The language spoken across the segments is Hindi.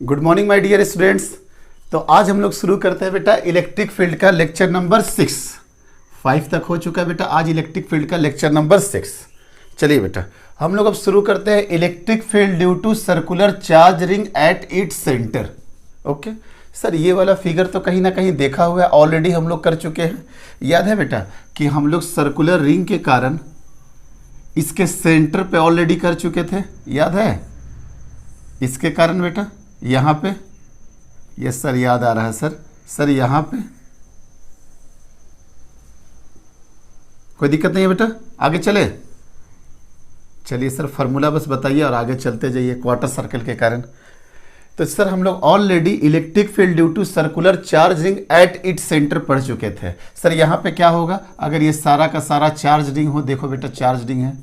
Good morning my dear students. तो आज हम लोग शुरू करते हैं बेटा इलेक्ट्रिक फील्ड का लेक्चर नंबर 5 तक हो चुका है बेटा। आज इलेक्ट्रिक फील्ड का लेक्चर नंबर 6। चलिए बेटा हम लोग अब शुरू करते हैं electric field due to circular charge ring at its centre. Okay sir, ये वाला फिगर तो कहीं ना कहीं देखा हुआ है, ऑलरेडी हम लोग कर चुके हैं। याद है बेटा कि हम लोग सर्कुलर रिंग के कारण इसके सेंटर पे ऑलरेडी कर चुके थे, याद है? इसके कारण बेटा यहाँ पे, यस सर याद आ रहा है सर यहाँ पे कोई दिक्कत नहीं है बेटा। आगे चले, चलिए सर फार्मूला बस बताइए और आगे चलते जाइए क्वार्टर सर्कल के कारण। तो सर हम लोग already electric field due to circular charging at it centre पढ़ चुके थे। सर यहाँ पे क्या होगा अगर ये सारा का सारा चार्ज रिंग हो? देखो बेटा चार्ज रिंग है,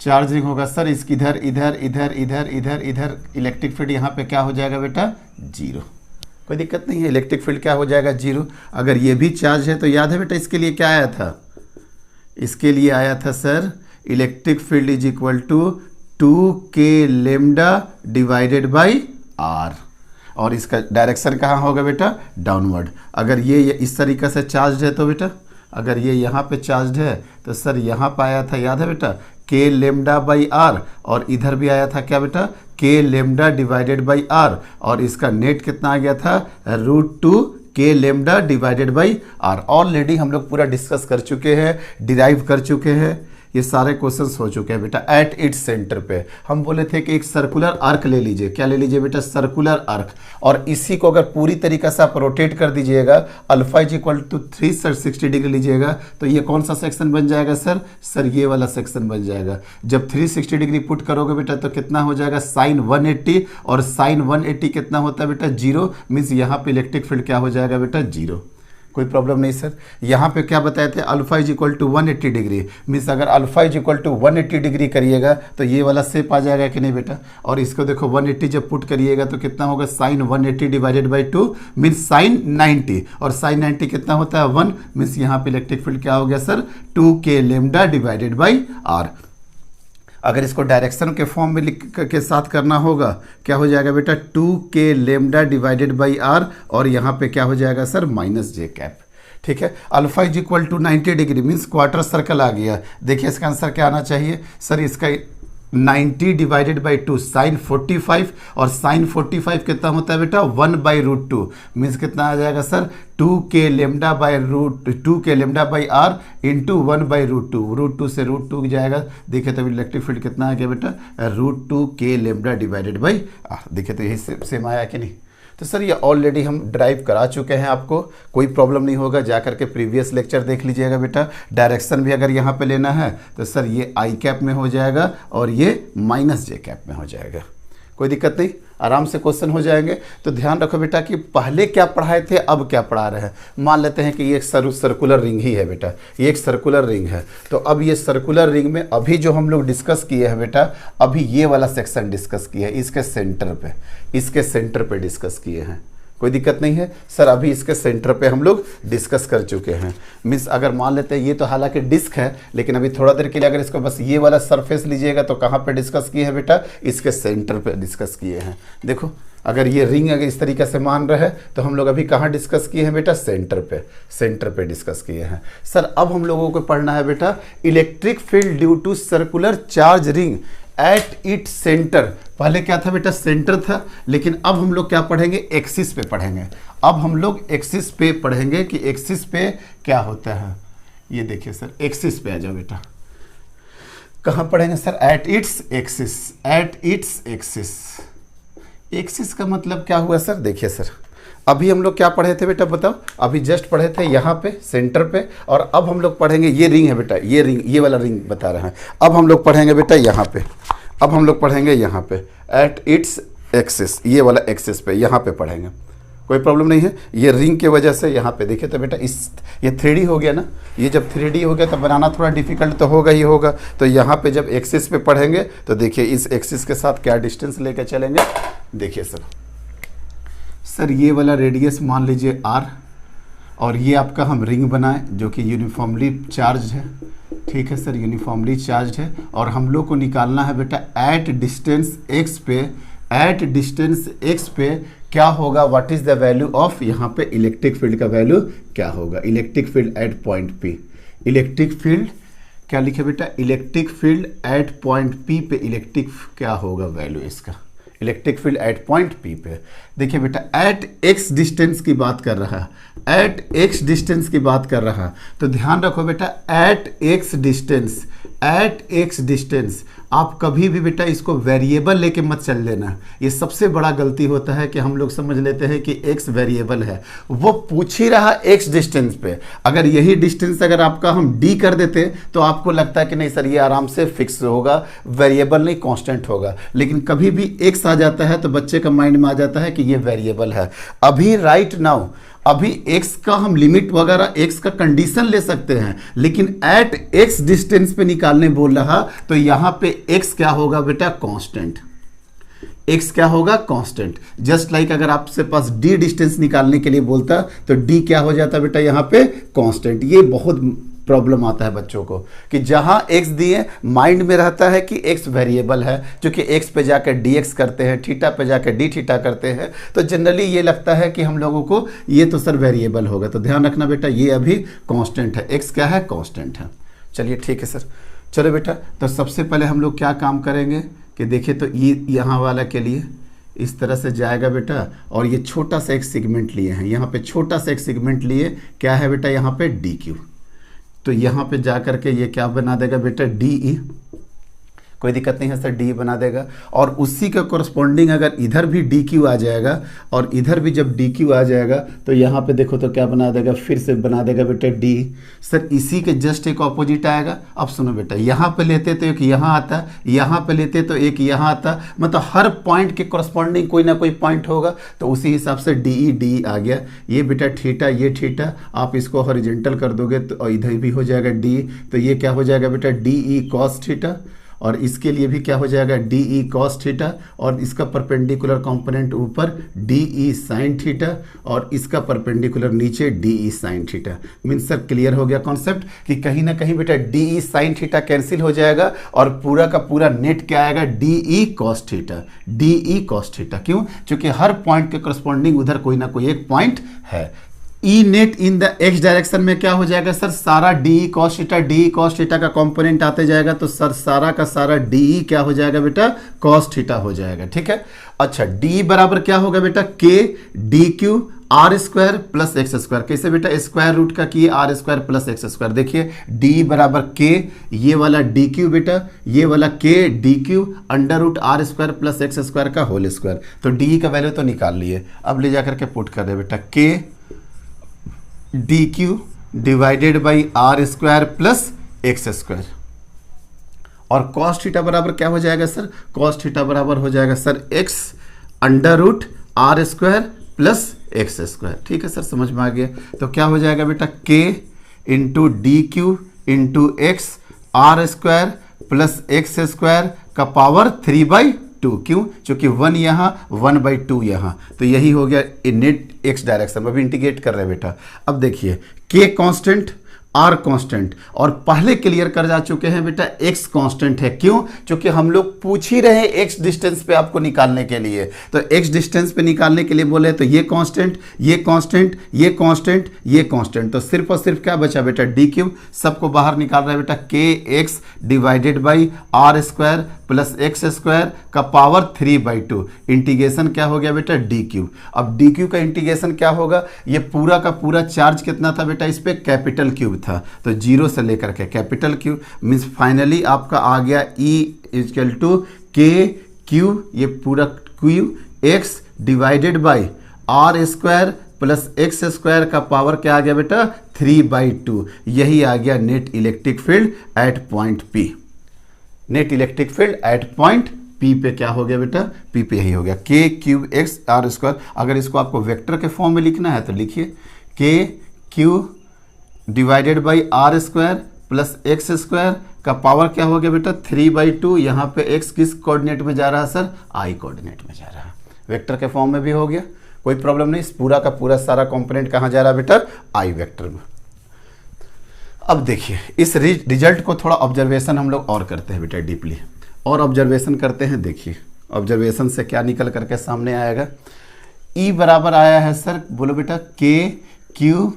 चार्ज रिंग होगा सर, इसकी इधर इधर इधर इधर इधर इधर इलेक्ट्रिक फील्ड यहाँ पे क्या हो जाएगा बेटा? 0। कोई दिक्कत नहीं है, इलेक्ट्रिक फील्ड क्या हो जाएगा? 0। अगर ये भी चार्ज है तो याद है बेटा इसके लिए क्या आया था? इसके लिए आया था sir electric field is equal to 2k lambda divided by r, और इसका डायरेक्शन कहाँ होगा बेटा? डाउनवर्ड। अगर ये इस तरीके से चार्ज है तो बेटा, अगर ये यहाँ पे चार्ज है तो सर यहाँ पे आया था, याद है बेटा, k लेमडा बाई आर, और इधर भी आया था क्या बेटा? k lambda divided by r, और इसका नेट कितना आ गया था? √2 k lambda divided by r. Already हम लोग पूरा डिस्कस कर चुके हैं, डिराइव कर चुके हैं, ये सारे क्वेश्चंस हो चुके हैं बेटा। एट इट्स सेंटर पे हम बोले थे कि एक सर्कुलर आर्क ले लीजिए। क्या ले लीजिए बेटा? Circular arc. और इसी को अगर पूरी तरीके से आप रोटेट कर दीजिएगा, alpha is equal to 360 degree लीजिएगा, तो ये कौन सा सेक्शन बन जाएगा सर ये वाला सेक्शन बन जाएगा। जब 360 डिग्री पुट करोगे बेटा तो कितना हो जाएगा? साइन 180, और साइन 180 कितना होता है बेटा? 0। मीन्स यहाँ पे इलेक्ट्रिक फील्ड क्या हो जाएगा बेटा? 0। कोई प्रॉब्लम नहीं सर। यहाँ पे क्या बताए थे? Alpha is equal to 180 degree. Means अगर alpha is equal to 180 degree करिएगा तो ये वाला शेप आ जाएगा कि नहीं बेटा? और इसको देखो 180 जब पुट करिएगा तो कितना होगा? Sine 180 divided by 2 means sine 90, और साइन 90 कितना होता है? 1। मीन्स यहाँ पे इलेक्ट्रिक फील्ड क्या हो गया sir? 2k lambda divided by r. अगर इसको डायरेक्शन के फॉर्म में लिख के साथ करना होगा, क्या हो जाएगा बेटा? 2k lambda divided by r, और यहाँ पे क्या हो जाएगा सर? -j cap. ठीक है, alpha is equal to 90 degree means quarter circle आ गया। देखिए इसका आंसर क्या आना चाहिए सर? इसका 90 डिवाइडेड बाई 2 साइन 45, और साइन 45 कितना होता है बेटा? 1/√2 मीन्स कितना आ जाएगा sir? 2k lambda by r into 1/√2। √2 से √2 जाएगा। देखिए तो इलेक्ट्रिक फील्ड कितना आ गया बेटा? √2k lambda divided by are. देखिए तो यही सेम आया कि नहीं? तो सर ये ऑलरेडी हम ड्राइव करा चुके हैं, आपको कोई प्रॉब्लम नहीं होगा। जा करके प्रीवियस लेक्चर देख लीजिएगा बेटा। डायरेक्शन भी अगर यहाँ पे लेना है तो सर ये आई कैप में हो जाएगा और ये -j कैप में हो जाएगा। कोई दिक्कत नहीं, आराम से क्वेश्चन हो जाएंगे। तो ध्यान रखो बेटा कि पहले क्या पढ़ाए थे अब क्या पढ़ा रहे हैं। मान लेते हैं कि ये एक सर्कुलर रिंग ही है बेटा, ये एक सर्कुलर रिंग है। तो अब ये सर्कुलर रिंग में अभी जो हम लोग डिस्कस किए हैं बेटा, अभी ये वाला सेक्शन डिस्कस किया है, इसके सेंटर पे डिस्कस किए हैं। कोई दिक्कत नहीं है सर, अभी इसके सेंटर पे हम लोग डिस्कस कर चुके हैं। मीन्स अगर मान लेते हैं ये तो हालांकि डिस्क है, लेकिन अभी थोड़ा देर के लिए अगर इसको बस ये वाला सरफेस लीजिएगा तो कहाँ पे डिस्कस किए हैं बेटा? इसके सेंटर पे डिस्कस किए हैं। देखो अगर ये रिंग अगर इस तरीके से मान रहे हैं तो हम लोग अभी कहाँ डिस्कस किए हैं बेटा? सेंटर पे डिस्कस किए हैं। सर अब हम लोगों को पढ़ना है बेटा electric field due to circular charge ring at it centre. पहले क्या था बेटा? सेंटर था, लेकिन अब हम लोग क्या पढ़ेंगे? एक्सिस पे पढ़ेंगे। अब हम लोग एक्सिस पे पढ़ेंगे कि एक्सिस पे क्या होता है। ये देखिए सर, एक्सिस पे आ जाओ बेटा। कहाँ पढ़ेंगे sir? Eight its axis. Axis का मतलब क्या हुआ सर? देखिए सर अभी हम लोग क्या पढ़े थे बेटा बताओ? अभी जस्ट पढ़े थे यहाँ पे सेंटर पे, और अब हम लोग पढ़ेंगे, ये रिंग है बेटा, ये वाला रिंग बता रहे हैं। अब हम लोग पढ़ेंगे बेटा यहाँ पे, अब हम लोग पढ़ेंगे यहाँ पे एट इट्स एक्सिस, ये वाला एक्सिस पे यहाँ पे पढ़ेंगे। कोई प्रॉब्लम नहीं है। ये रिंग के वजह से यहाँ पे देखिए तो बेटा ये 3D हो गया ना। ये जब 3D हो गया तो बनाना थोड़ा डिफिकल्ट तो होगा ही होगा। तो यहाँ पे जब एक्सिस पे पढ़ेंगे तो देखिए इस एक्सिस के साथ क्या डिस्टेंस लेकर चलेंगे। देखिए सर ये वाला रेडियस मान लीजिए r, और ये आपका हम रिंग बनाएं जो कि यूनिफॉर्मली चार्ज है। ठीक है सर, यूनिफॉर्मली चार्ज है, और हम लोग को निकालना है बेटा एट डिस्टेंस x पे एट डिस्टेंस x पे क्या होगा, what is the value of, यहाँ पे इलेक्ट्रिक फील्ड का वैल्यू क्या होगा, electric field at point P। Electric field क्या लिखे बेटा, electric field at point P पे इलेक्ट्रिक क्या होगा वैल्यू इसका, electric field at point P पे। देखिए बेटा एट x डिस्टेंस की बात कर रहा है, एट x डिस्टेंस की बात कर रहा है, तो ध्यान रखो बेटा at x distance, at x distance आप कभी भी बेटा इसको वेरिएबल लेके मत चल लेना। ये सबसे बड़ा गलती होता है कि हम लोग समझ लेते हैं कि x वेरिएबल है, वो पूछ ही रहा x डिस्टेंस पे। अगर यही डिस्टेंस अगर आपका हम d कर देते तो आपको लगता है कि नहीं सर ये आराम से फिक्स होगा, वेरिएबल नहीं कांस्टेंट होगा, लेकिन कभी भी x आ जाता है तो बच्चे का माइंड में आ जाता है कि ये वेरिएबल है। अभी राइट नाउ अभी x का हम लिमिट वगैरह x का कंडीशन ले सकते हैं, लेकिन एट x डिस्टेंस पे निकालने बोल रहा तो यहां पे x क्या होगा बेटा, कांस्टेंट। x क्या होगा, कांस्टेंट। जस्ट लाइक अगर आपसे पास d डिस्टेंस निकालने के लिए बोलता तो d क्या हो जाता बेटा यहाँ पे, कांस्टेंट। ये बहुत प्रॉब्लम आता है बच्चों को कि जहां x दिए माइंड में रहता है कि x वेरिएबल है, क्योंकि x पे जाकर dx करते हैं, थीटा पे जाकर d थीटा करते हैं, तो जनरली ये लगता है कि हम लोगों को ये तो सर वेरिएबल होगा। तो ध्यान रखना बेटा ये अभी कांस्टेंट है, x क्या है, कांस्टेंट है। चलिए ठीक है सर। चलो बेटा तो सबसे पहले हम लोग क्या काम करेंगे कि देखिए तो ये यहाँ वाला के लिए इस तरह से जाएगा बेटा, और ये छोटा सा एक सेगमेंट लिए हैं, यहाँ पे छोटा सा एक सेगमेंट लिए, क्या है बेटा यहाँ पे DQ, तो यहाँ पे जा करके ये क्या बना देगा बेटा, DE, कोई दिक्कत नहीं है सर, DE बना देगा। और उसी का कोरस्पॉन्डिंग अगर इधर भी DQ आ जाएगा और इधर भी जब DQ आ जाएगा तो यहाँ पे देखो तो क्या बना देगा, फिर से बना देगा बेटा DE। सर इसी के जस्ट एक ऑपोजिट आएगा। अब सुनो बेटा, यहाँ पे लेते तो एक यहाँ आता, यहाँ पे लेते तो एक यहाँ आता, मतलब हर पॉइंट के कोरस्पॉन्डिंग कोई ना कोई पॉइंट होगा, तो उसी हिसाब से DE आ गया। ये बेटा थीटा, ये थीटा, आप इसको हॉरिजॉन्टल कर दोगे तो इधर भी हो जाएगा DE, तो ये क्या हो जाएगा बेटा DE cos थीटा, और इसके लिए भी क्या हो जाएगा DE cos थीटा, और इसका परपेंडिकुलर कंपोनेंट ऊपर DE sin थीटा, और इसका परपेंडिकुलर नीचे DE sin theta. Means sir clear हो गया कॉन्सेप्ट कि कहीं ना कहीं बेटा DE sin थीटा कैंसिल हो जाएगा और पूरा का पूरा नेट क्या आएगा, DE cos theta, DE cos theta. क्यों? क्योंकि हर पॉइंट के करस्पॉन्डिंग उधर कोई ना कोई एक पॉइंट है। E net in the x direction में क्या हो जाएगा सर, सारा DE cos थीटा का कंपोनेंट आते जाएगा, तो सर सारा का सारा DE क्या हो जाएगा बेटा, cos थीटा हो जाएगा। ठीक है। अच्छा DE बराबर क्या होगा बेटा, K DQ r square plus x square. कैसे बेटा, स्क्वायर रूट का किए r square plus x square. देखिए DE बराबर K, ये वाला DQ बेटा, ये वाला K DQ under root are square plus x square का होल स्क्वायर। तो DE का वैल्यू तो निकाल लिए, अब ले जाकर के पुट कर दे बेटा K DQ divided by are square plus x square. और cos थीटा बराबर क्या हो जाएगा सर, cos थीटा बराबर हो जाएगा sir x under root are square plus x square. ठीक है सर, समझ में आ गया। तो क्या हो जाएगा बेटा K into DQ into x are square plus x square का पावर 3/2। क्यों? क्योंकि 1 यहाँ 1/2 यहाँ, तो यही हो गया नेट एक्स डायरेक्शन में। अभी इंटीग्रेट कर रहे हैं बेटा। अब देखिए K कांस्टेंट R कांस्टेंट, और पहले क्लियर कर जा चुके हैं बेटा X कांस्टेंट है। क्यों? क्योंकि हम लोग पूछ ही रहे हैं X डिस्टेंस पे आपको निकालने के लिए, तो X डिस्टेंस पे निकालने के लिए बोले तो ये कांस्टेंट, ये कांस्टेंट, ये कांस्टेंट, ये कांस्टेंट, तो सिर्फ और सिर्फ क्या बचा बेटा DQ। सबको बाहर निकाल रहा है बेटा KX divided by are square plus x square का पावर 3/2। इंटीग्रेशन क्या हो गया बेटा DQ। अब DQ का इंटीग्रेशन क्या होगा, ये पूरा का पूरा चार्ज कितना था बेटा इस पे, कैपिटल क्यूब था, तो 0 से लेकर के कैपिटल क्यू, मीन्स फाइनली आपका आ गया E इक्वल टू KQ, ये पूरा Q x divided by are square plus x square का पावर क्या आ गया बेटा 3/2। यही आ गया net electric field at point P। Net electric field at point P पे क्या हो गया बेटा, P पे यही हो गया KQ(x आर स्क्वायर। अगर इसको आपको वेक्टर के फॉर्म में लिखना है तो लिखिए KQ divided by are square plus x square का पावर क्या हो गया बेटा 3/2। यहाँ पे x किस कोऑर्डिनेट में जा रहा है सर, I कोऑर्डिनेट में जा रहा है। वेक्टर के फॉर्म में भी हो गया, कोई प्रॉब्लम नहीं। पूरा का पूरा सारा कंपोनेंट कहाँ जा रहा है बेटा, I वेक्टर में। अब देखिए इस रिजल्ट को थोड़ा ऑब्जर्वेशन हम लोग और करते हैं बेटा डीपली, और ऑब्जर्वेशन करते हैं। देखिए ऑब्जर्वेशन से क्या निकल करके सामने आएगा, ई बराबर आया है सर, बोलो बेटा, K Q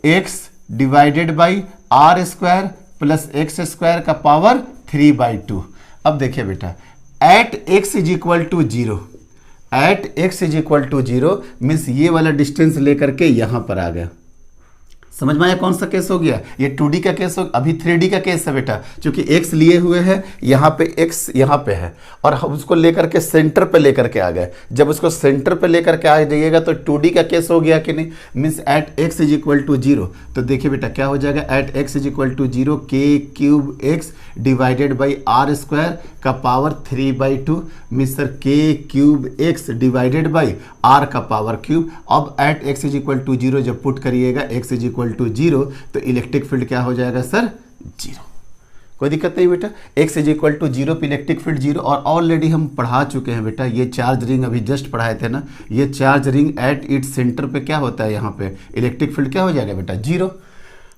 x divided by are square plus x square का पावर 3/2। अब देखिए बेटा, at x is equal to zero, at x is equal to zero means ये वाला डिस्टेंस लेकर के यहां पर आ गया। समझ में आया कौन सा केस हो गया, ये 2D का केस हो, अभी 3D का केस है बेटा, क्योंकि x लिए हुए हैं, यहाँ पे x यहाँ पे है और हम उसको लेकर के सेंटर पे लेकर के आ गए। जब उसको सेंटर पे लेकर के आ जाइएगा तो 2D का केस हो गया कि नहीं, means at x is equal to zero. तो देखिए बेटा क्या हो जाएगा, at x is equal to zero के cube x divided by are square का पावर 3/2 मीन्स सर के cube x divided by r का पावर क्यूब। अब at x is equal to zero जब पुट करिएगा, x is equal to zero, तो इलेक्ट्रिक फील्ड क्या हो जाएगा सर, जीरो। कोई दिक्कत नहीं बेटा, x is equal to zero पे इलेक्ट्रिक फील्ड जीरो। और ऑलरेडी हम पढ़ा चुके हैं बेटा, ये चार्ज रिंग अभी जस्ट पढ़ाए थे ना, ये charge ring at its centre पे क्या होता है, यहाँ पे इलेक्ट्रिक फील्ड क्या हो जाएगा बेटा, जीरो।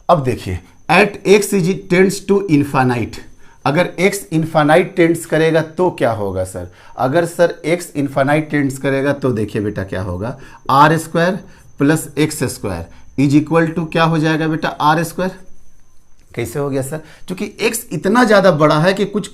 अब देखिए, at x is tends to infinite, अगर x इन्फानाइट टेंड्स करेगा तो क्या होगा सर, अगर सर x इन्फानाइट टेंड्स करेगा तो देखिए बेटा क्या होगा, r square plus x square is equal to क्या हो जाएगा बेटा, आर स्क्वायर। कैसे हो गया सर, क्योंकि x इतना ज़्यादा बड़ा है कि कुछ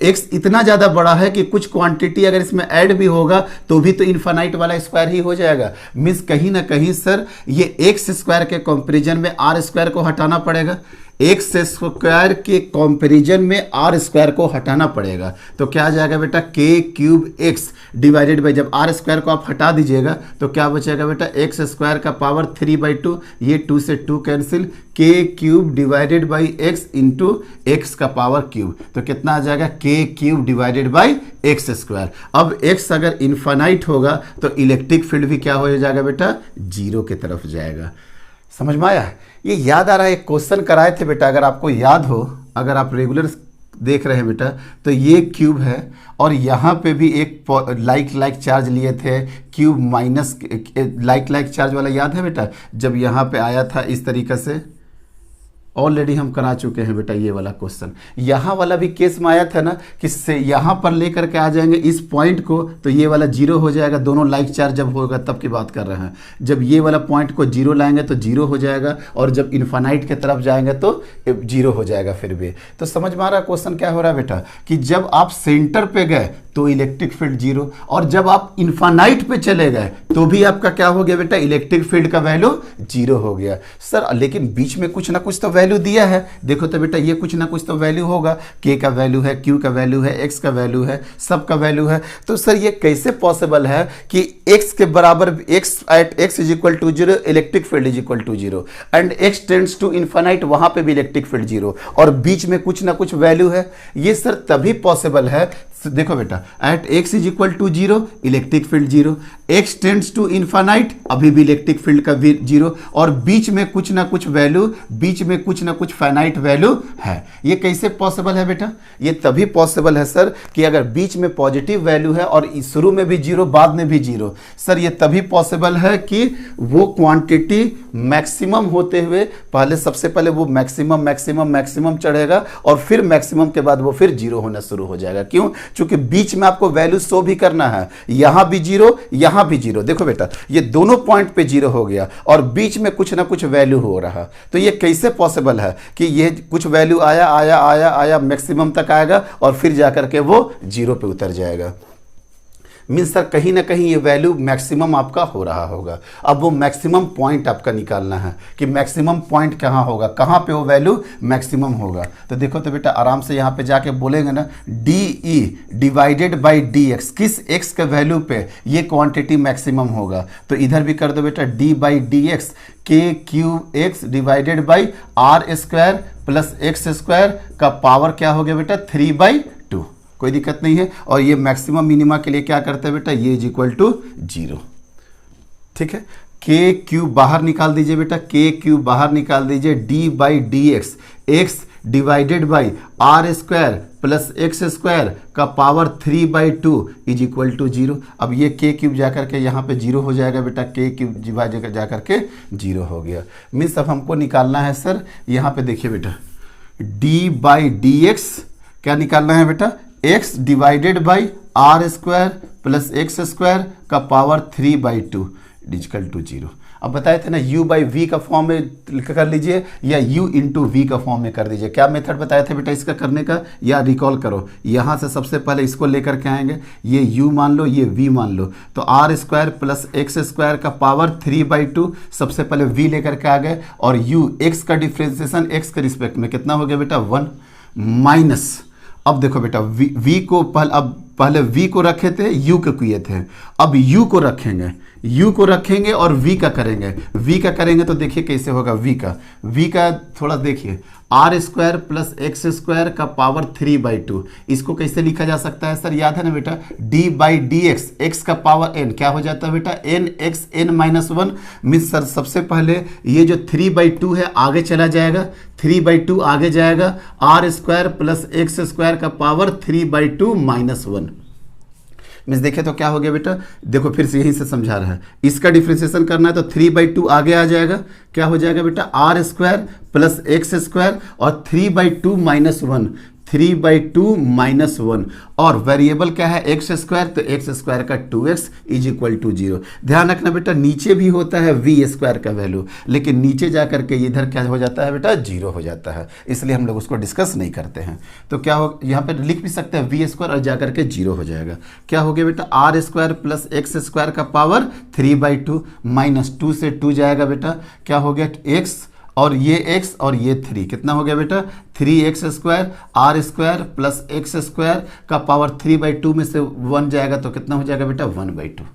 x इतना ज़्यादा बड़ा है कि कुछ क्वांटिटी अगर इसमें ऐड भी होगा तो भी तो इन्फानाइट वाला स्क्वायर ही हो जाएगा। मीन्स कहीं ना कहीं सर ये x स्क्वायर के कंपैरिजन में आर स्क्वायर को हटाना पड़ेगा, एक्स स्क्वायर के कंपैरिजन में आर स्क्वायर को हटाना पड़ेगा। तो क्या आ जाएगा बेटा, K cube x divided by, जब आर स्क्वायर को आप हटा दीजिएगा तो क्या बचेगा बेटा, एक्स स्क्वायर का पावर 3/2, ये 2 से 2 कैंसिल, के cube divided by x into x का पावर क्यूब, तो कितना आ जाएगा, के cube divided by x square. अब एक्स अगर इन्फानाइट होगा तो इलेक्ट्रिक फील्ड भी क्या हो जाएगा बेटा, जीरो की तरफ जाएगा। समझ में आया, ये याद आ रहा है, एक क्वेश्चन कराए थे बेटा, अगर आपको याद हो, अगर आप रेगुलर देख रहे हैं बेटा, तो ये क्यूब है और यहाँ पे भी एक लाइक चार्ज लिए थे, क्यूब माइनस लाइक चार्ज वाला याद है बेटा, जब यहाँ पे आया था इस तरीके से, ऑलरेडी हम करा चुके हैं बेटा ये वाला क्वेश्चन। यहाँ वाला भी केस में आया था ना कि से यहाँ पर लेकर के आ जाएंगे इस पॉइंट को तो ये वाला जीरो हो जाएगा, दोनों लाइक चार्ज जब होगा तब की बात कर रहे हैं। जब ये वाला पॉइंट को जीरो लाएंगे तो जीरो हो जाएगा और जब इन्फानाइट की तरफ जाएंगे तो जीरो हो जाएगा फिर भी। तो समझ में आ रहा क्वेश्चन क्या हो रहा है बेटा, कि जब आप सेंटर पे गए तो इलेक्ट्रिक फील्ड जीरो, और जब आप इन्फानाइट पे चले गए तो भी आपका क्या हो गया बेटा, इलेक्ट्रिक फील्ड का वैल्यू जीरो हो गया। सर लेकिन बीच में कुछ ना कुछ तो वैल्यू दिया है, देखो तो बेटा ये कुछ ना कुछ तो वैल्यू होगा, के का वैल्यू है, क्यू का वैल्यू है, एक्स का वैल्यू है, सब का वैल्यू है। तो सर ये कैसे पॉसिबल है कि एक्स के बराबर x at x is equal to zero, electric field is equal to zero, and x tends to infinite, वहां पे भी इलेक्ट्रिक फील्ड जीरो, और बीच में कुछ ना कुछ वैल्यू है। ये सर तभी पॉसिबल है, देखो बेटा, at x is equal to zero, electric field zero, x tends to infinite, अभी भी इलेक्ट्रिक फील्ड का जीरो, और बीच में कुछ ना कुछ वैल्यू, बीच में कुछ ना कुछ फाइनाइट वैल्यू है। ये कैसे पॉसिबल है बेटा, ये तभी पॉसिबल है सर कि अगर बीच में पॉजिटिव वैल्यू है और शुरू में भी जीरो बाद में भी जीरो, सर ये तभी पॉसिबल है कि वो क्वांटिटी मैक्सिमम होते हुए पहले, सबसे पहले वो मैक्सिमम मैक्सिमम मैक्सिमम चढ़ेगा और फिर मैक्सिमम के बाद वो फिर जीरो होना शुरू हो जाएगा। क्यों, क्योंकि बीच में आपको वैल्यू शो भी करना है, यहां भी जीरो यहां भी जीरो। देखो बेटा ये दोनों पॉइंट पे जीरो हो गया और बीच में कुछ ना कुछ वैल्यू हो रहा, तो ये कैसे पॉसिबल है कि ये कुछ वैल्यू आया आया आया आया मैक्सिमम तक आएगा और फिर जाकर के वो जीरो पे उतर जाएगा। मीन्स सर कहीं ना कहीं ये वैल्यू मैक्सिमम आपका हो रहा होगा। अब वो मैक्सिमम पॉइंट आपका निकालना है कि मैक्सिमम पॉइंट कहाँ होगा, कहाँ पे वो वैल्यू मैक्सिमम होगा। तो देखो तो बेटा आराम से यहाँ पे जाके बोलेंगे ना, D E divided by D x, किस एक्स के वैल्यू पे ये क्वांटिटी मैक्सिमम होगा। तो इधर भी कर दो बेटा, d by D x, K cube x divided by are square plus x square का पावर क्या हो गया बेटा, 3/2। कोई दिक्कत नहीं है। और ये मैक्सिमम मिनिमा के लिए क्या करते हैं बेटा, ये इज इक्वल टू जीरो। ठीक है, के क्यूब बाहर निकाल दीजिए बेटा, के क्यूब बाहर निकाल दीजिए, d by D x, x divided by are square plus x square का power 3/2 is equal to zero. अब ये के क्यूब जाकर के यहाँ पे जीरो हो जाएगा बेटा, के क्यूब जाकर के जीरो हो गया। मीन्स अब हमको निकालना है सर, यहाँ पे देखिए बेटा, डी बाई डी एक्स क्या निकालना है बेटा, x divided by are square plus x square का पावर 3/2 इक्वल टू 0। अब बताए थे ना u बाई वी का फॉर्म में कर लीजिए या u इंटू वी का फॉर्म में कर दीजिए। क्या मेथड बताए थे बेटा इसका करने का, या रिकॉल करो। यहाँ से सबसे पहले इसको लेकर के आएंगे, ये u मान लो, ये v मान लो, तो r square plus x square का पावर 3/2 सबसे पहले v लेकर के आ गए, और u x का डिफ्रेंसिएशन x के रिस्पेक्ट में कितना हो गया बेटा 1 माइनस। अब देखो बेटा v को पहले v को रखे थे, u को किए थे, अब u को रखेंगे और v का करेंगे तो देखिए कैसे होगा। v का थोड़ा देखिए, r square plus x square का पावर 3/2, इसको कैसे लिखा जा सकता है सर, याद है ना बेटा, d by D x, x का पावर n क्या हो जाता है बेटा n x n minus 1। Means sir सबसे पहले ये जो 3/2 है आगे चला जाएगा, 3/2 आगे जाएगा, are square plus x square का पावर 3/2 माइनस 1। मीन्स देखिए तो क्या हो गया बेटा, देखो फिर से यहीं से समझा रहा है, इसका डिफ्रेंसिएशन करना है तो 3/2 आगे आ जाएगा, क्या हो जाएगा बेटा are square plus x square और 3/2 माइनस 1, 3/2 माइनस 1, और वेरिएबल क्या है एक्स स्क्वायर, तो एक्स स्क्वायर का 2x इज इक्वल टू 0। ध्यान रखना बेटा नीचे भी होता है वी स्क्वायर का वैल्यू, लेकिन नीचे जा करके इधर क्या हो जाता है बेटा 0 हो जाता है, इसलिए हम लोग उसको डिस्कस नहीं करते हैं। तो क्या हो, यहाँ पर लिख भी सकते हैं वी स्क्वायर और जा करके 0 हो जाएगा। क्या हो गया बेटा are square plus x square का पावर 3/2 माइनस 2 से 2 जाएगा बेटा, क्या हो गया x और ये x और ये 3, कितना हो गया बेटा 3x square, r square plus x square का पावर 3/2 में से 1 जाएगा तो कितना हो जाएगा बेटा 1/2।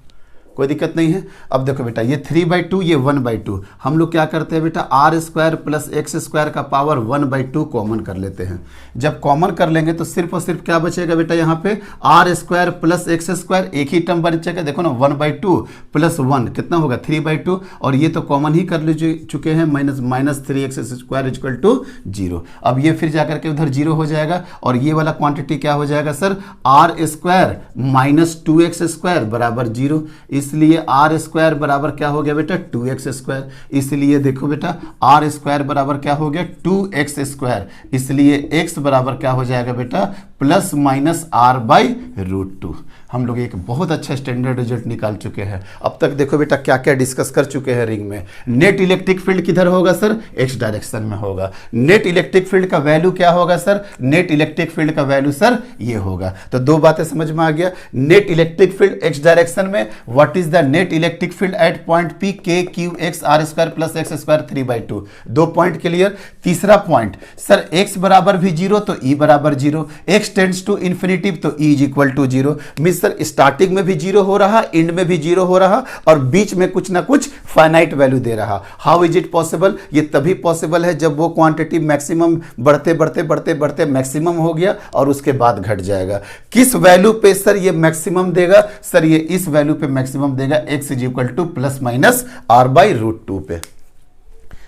कोई दिक्कत नहीं है। अब देखो बेटा ये 3/2 ये 1/2, हम लोग क्या करते हैं बेटा are square plus x square का पावर 1/2 कॉमन कर लेते हैं। जब कॉमन कर लेंगे तो सिर्फ और सिर्फ क्या बचेगा बेटा यहाँ पे r square plus x square, एक ही टर्म बचेगा, देखो ना 1/2 प्लस 1 कितना होगा 3/2, और ये तो कॉमन ही कर ले चुके हैं, minus 3x square equal to 0। अब ये फिर जाकर के उधर 0 हो जाएगा, और ये वाला क्वांटिटी क्या हो जाएगा sir r square minus 2x square बराबर 0, इसलिए आर स्क्वायर बराबर क्या हो गया बेटा 2x स्क्वायर। इसलिए देखो बेटा आर स्क्वायर बराबर क्या हो गया 2x स्क्वायर, इसलिए x बराबर क्या हो जाएगा बेटा प्लस माइनस r बाई √2। हम लोग एक बहुत अच्छा स्टैंडर्ड रिजल्ट निकाल चुके हैं। अब तक देखो बेटा क्या क्या डिस्कस कर चुके हैं रिंग में। नेट इलेक्ट्रिक फील्ड किधर होगा सर x डायरेक्शन में होगा। नेट इलेक्ट्रिक फील्ड का वैल्यू क्या होगा सर, नेट इलेक्ट्रिक फील्ड का वैल्यू सर ये होगा। तो दो बातें समझ में आ गया, net electric field x direction में what is the net electric field at point P k q x r square plus x square 3/2। दो पॉइंट क्लियर। तीसरा पॉइंट सर x बराबर भी 0 तो e बराबर 0, x टेंड्स टू इन्फिनिटी तो e is equal to 0। Means sir starting में भी 0 हो रहा, एंड में भी 0 हो रहा, और बीच में कुछ ना कुछ फाइनाइट वैल्यू दे रहा। हाउ इज इट पॉसिबल, ये तभी पॉसिबल है जब वो क्वांटिटी मैक्सिमम बढ़ते बढ़ते बढ़ते बढ़ते मैक्सिमम हो गया और उसके बाद घट जाएगा। किस वैल्यू पे सर ये मैक्सिमम देगा, सर ये इस वैल्यू पे मैक्सिमम देगा x is equal two plus minus r by √2 पे।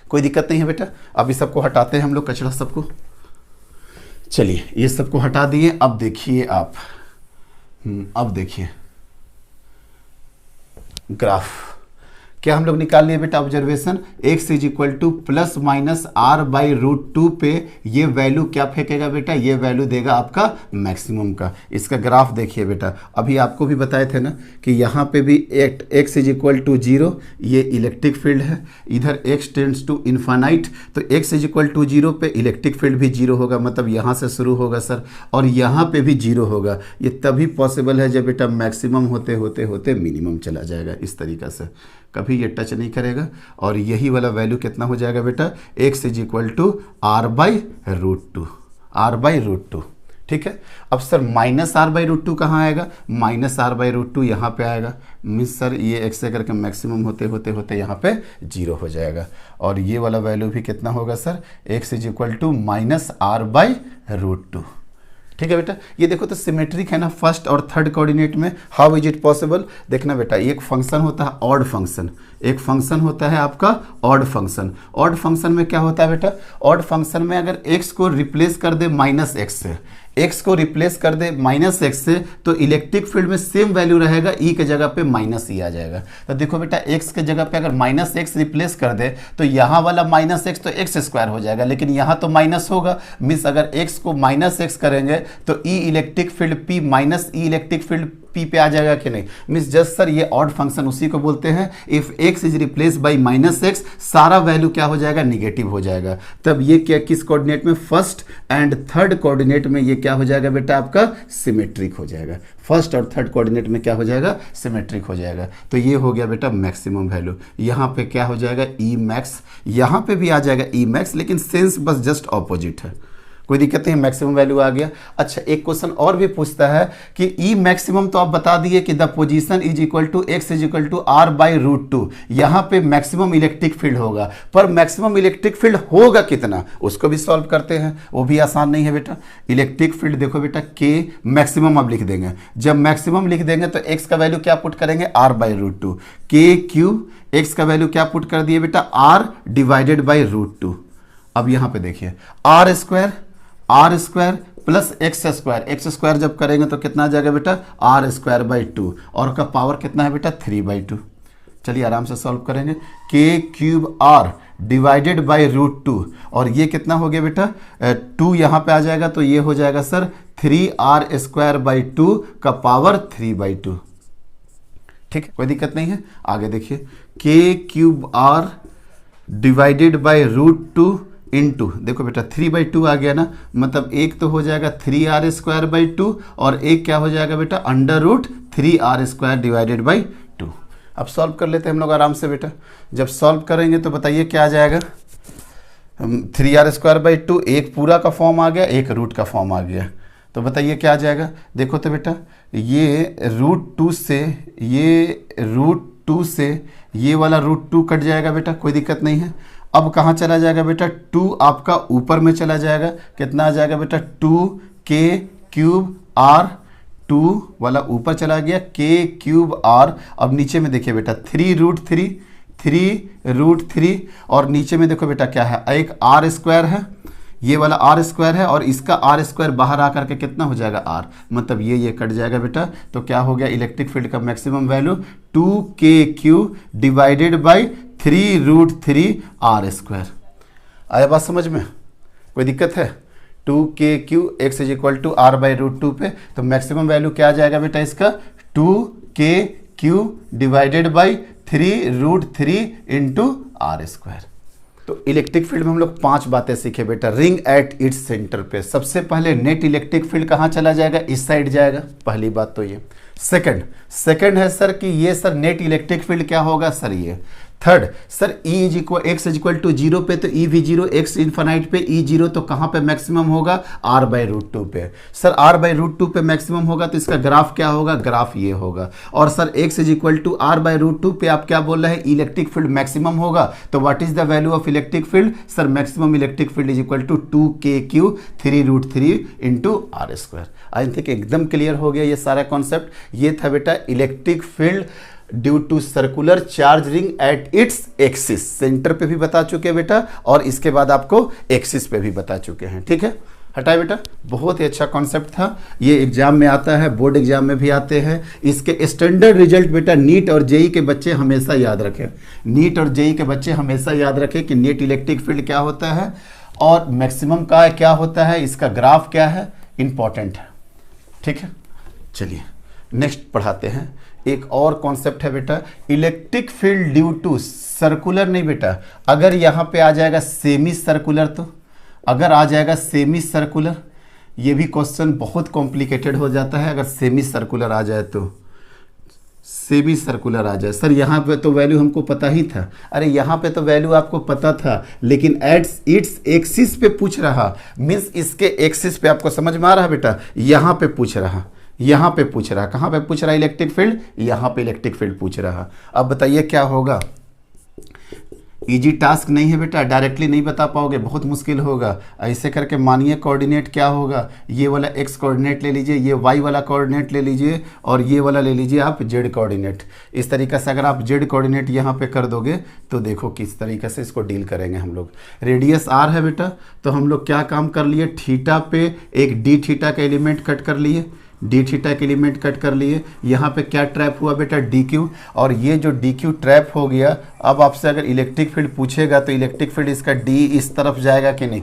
कोई दिक्कत नहीं है बेटा। अभी सबको हटाते हैं हम लोग कचरा सबको। चलिए ये सबको हटा दिए। अब देखिए आप, अब देखिए ग्राफ क्या हम लोग निकाल लिए बेटा observation, x is equal two plus minus r by √2 पे ये वैल्यू क्या फेंकेगा बेटा, ये वैल्यू देगा आपका मैक्सिमम का। इसका ग्राफ देखिए बेटा, अभी आपको भी बताए थे ना कि यहाँ पे भी x इज इक्वल टू 0, ये इलेक्ट्रिक फील्ड है, इधर x टेंड्स टू इन्फानाइट, तो x इज इक्वल टू 0 पे इलेक्ट्रिक फील्ड भी 0 होगा, मतलब यहाँ से शुरू होगा सर, और यहाँ पे भी 0 होगा। ये तभी पॉसिबल है जब बेटा मैक्सिमम होते होते होते मिनिमम चला जाएगा। इस तरीक़ा से कभी ये टच नहीं करेगा, और यही वाला वैल्यू कितना हो जाएगा बेटा x is equal to r by √2, r by √2। ठीक है। अब सर माइनस r बाई √2 कहाँ आएगा, माइनस r बाई √2 यहाँ पे आएगा। मीन्स सर ये x से करके मैक्सिमम होते होते होते यहाँ पे 0 हो जाएगा, और ये वाला वैल्यू भी कितना होगा sir x is equal to minus r by √2। ठीक है बेटा। ये देखो तो सिमेट्रिक है ना फर्स्ट और थर्ड कोऑर्डिनेट में। हाउ इज इट पॉसिबल, देखना बेटा एक फंक्शन होता है ऑड फंक्शन, एक फंक्शन होता है आपका ऑड फंक्शन। ऑड फंक्शन में क्या होता है बेटा, ऑड फंक्शन में अगर x को रिप्लेस कर दे माइनस एक्स से, x को रिप्लेस कर दे माइनस एक्स से, तो इलेक्ट्रिक फील्ड में सेम वैल्यू रहेगा, e के जगह पे माइनस ई आ जाएगा। तो देखो बेटा x के जगह पे अगर माइनस एक्स रिप्लेस कर दे तो यहाँ वाला माइनस एक्स तो एक्स स्क्वायर हो जाएगा, लेकिन यहाँ तो माइनस होगा। मीन्स अगर x को माइनस एक्स करेंगे तो ई इलेक्ट्रिक फील्ड p माइनस ई इलेक्ट्रिक फील्ड p पे आ जाएगा कि नहीं। मीन्स जस्ट सर ये ऑड फंक्शन उसी को बोलते हैं, if x is replace by minus x, सारा वैल्यू क्या हो जाएगा, निगेटिव हो जाएगा। तब ये क्या किस कोऑर्डिनेट में, फर्स्ट एंड थर्ड कोऑर्डिनेट में ये क्या हो जाएगा बेटा, आपका सिमेट्रिक हो जाएगा। फर्स्ट और थर्ड कोऑर्डिनेट में क्या हो जाएगा, सिमेट्रिक हो जाएगा। तो ये हो गया बेटा मैक्सिमम वैल्यू। यहाँ पे क्या हो जाएगा, ई मैक्स, यहाँ पे भी आ जाएगा ई मैक्स, लेकिन सेंस बस जस्ट ऑपोजिट है, कोई दिक्कत नहीं, मैक्सिमम वैल्यू आ गया। अच्छा एक क्वेश्चन और भी पूछता है कि ई मैक्सिमम तो आप बता दिए कि the position is equal to x is equal to r by root two, यहाँ पे मैक्सिमम इलेक्ट्रिक फील्ड होगा, पर मैक्सिमम इलेक्ट्रिक फील्ड होगा कितना, उसको भी सॉल्व करते हैं, वो भी आसान नहीं है बेटा। इलेक्ट्रिक फील्ड देखो बेटा के मैक्सिमम अब लिख देंगे, जब मैक्सिमम लिख देंगे तो एक्स का वैल्यू क्या पुट करेंगे, r by root two, K cube, x का वैल्यू क्या पुट कर दिए बेटा, r divided by root two. अब यहाँ पे देखिए r square plus x square जब करेंगे तो कितना आ जाएगा बेटा, आर स्क्वायर बाई टू, और का पावर कितना है बेटा, 3/2। चलिए आराम से सॉल्व करेंगे, K cube r divided by root two, और ये कितना हो गया बेटा, 2 यहाँ पे आ जाएगा तो ये हो जाएगा सर 3r स्क्वायर बाई 2 का पावर 3/2। ठीक है, कोई दिक्कत नहीं है। आगे देखिए, K cube r divided by root two into, देखो बेटा 3/2 आ गया ना, मतलब एक तो हो जाएगा 3r स्क्वायर बाई 2 और एक क्या हो जाएगा बेटा, under root 3r square divided by 2। अब सॉल्व कर लेते हैं हम लोग आराम से बेटा। जब सॉल्व करेंगे तो बताइए क्या आ जाएगा, 3r स्क्वायर बाई 2, एक पूरा का फॉर्म आ गया, एक रूट का फॉर्म आ गया, तो बताइए क्या आ जाएगा। देखो तो बेटा ये रूट 2 से ये वाला रूट 2 कट जाएगा बेटा, कोई दिक्कत नहीं है। अब कहाँ चला जाएगा बेटा, 2 आपका ऊपर में चला जाएगा, कितना आ जाएगा बेटा, 2k क्यूब आर, 2 वाला ऊपर चला गया, k क्यूब आर। अब नीचे में देखिए बेटा 3√3 और नीचे में देखो बेटा क्या है, एक आर स्क्वायर है, ये वाला आर स्क्वायर है और इसका आर स्क्वायर बाहर आकर के कितना हो जाएगा, आर, मतलब ये कट जाएगा बेटा। तो क्या हो गया, इलेक्ट्रिक फील्ड का maximum value 2k³ divided by 3√3 r square. आया बात समझ में, कोई दिक्कत है, 2k³ x is equal to r by root 2 पे, तो मैक्सिमम वैल्यू क्या आ जाएगा बेटा इसका, 2k³ divided by 3√3 into are square. तो इलेक्ट्रिक फील्ड में हम लोग 5 बातें सीखे बेटा। रिंग एट इट्स सेंटर पे सबसे पहले नेट इलेक्ट्रिक फील्ड कहाँ चला जाएगा, इस साइड जाएगा, पहली बात तो ये। सेकंड है सर कि ये सर नेट इलेक्ट्रिक फील्ड क्या होगा सर, ये। Third sir x is equal to 0 पे तो ई भी 0, x इन्फानाइट पे ई 0, तो कहाँ पे मैक्सिमम होगा, r बाई रूट 2 पे। सर r बाई रूट 2 पे मैक्सिमम होगा तो इसका ग्राफ क्या होगा, ग्राफ ये होगा। और sir x is equal to r by root 2 पे आप क्या बोल रहे हैं, इलेक्ट्रिक फील्ड मैक्सिमम होगा, तो what is the value of electric field, sir maximum electric field is equal to 2k³ 3√3 into are square. I think एकदम क्लियर हो गया ये सारा कॉन्सेप्ट। ये था बेटा electric field due to circular charge ring at its axis, centre पे भी बता चुके बेटा, और इसके बाद आपको एक्सिस पे भी बता चुके हैं। ठीक है, हटाए बेटा, बहुत ही अच्छा कॉन्सेप्ट था, ये एग्जाम में आता है, बोर्ड एग्जाम में भी आते हैं। इसके स्टैंडर्ड रिजल्ट बेटा नीट और जेई के बच्चे हमेशा याद रखें, नीट और जेई के बच्चे हमेशा याद रखें कि नेट इलेक्ट्रिक फील्ड क्या होता है और मैक्सिमम का क्या होता है, इसका ग्राफ क्या है, इंपॉर्टेंट है। ठीक है, चलिए नेक्स्ट पढ़ाते हैं। एक और कॉन्सेप्ट है बेटा, electric field due to circular, नहीं बेटा, अगर यहाँ पे आ जाएगा सेमी सर्कुलर, तो अगर आ जाएगा सेमी सर्कुलर, ये भी क्वेश्चन बहुत कॉम्प्लिकेटेड हो जाता है। अगर सेमी सर्कुलर आ जाए तो सेमी सर्कुलर आ जाए, सर यहाँ पे तो वैल्यू हमको पता ही था, अरे यहाँ पे तो वैल्यू आपको पता था, लेकिन एट्स इट्स एक्सिस पे पूछ रहा, मीन्स इसके एक्सिस पे, आपको समझ में आ रहा बेटा, यहाँ पे पूछ रहा, यहाँ पे पूछ रहा, कहाँ पे पूछ रहा इलेक्ट्रिक फील्ड, यहाँ पे इलेक्ट्रिक फील्ड पूछ रहा। अब बताइए क्या होगा, इजी टास्क नहीं है बेटा, डायरेक्टली नहीं बता पाओगे, बहुत मुश्किल होगा। ऐसे करके मानिए कोऑर्डिनेट क्या होगा, ये वाला एक्स कोऑर्डिनेट ले लीजिए, ये वाई वाला कोऑर्डिनेट ले लीजिए और ये वाला ले लीजिए आप जेड कोऑर्डिनेट। इस तरीके से अगर आप जेड कोऑर्डिनेट यहाँ पे कर दोगे तो देखो किस तरीके से इसको डील करेंगे हम लोग। रेडियस आर है बेटा, तो हम लोग क्या काम कर लिए, थीटा पे एक डी थीटा का एलिमेंट कट कर लिए, डी थीटा के एलिमेंट कट कर लिए। यहाँ पे क्या ट्रैप हुआ बेटा, डी क्यू, और ये जो डी क्यू ट्रैप हो गया, अब आपसे अगर इलेक्ट्रिक फील्ड पूछेगा तो इलेक्ट्रिक फील्ड इसका डी इस तरफ जाएगा कि नहीं,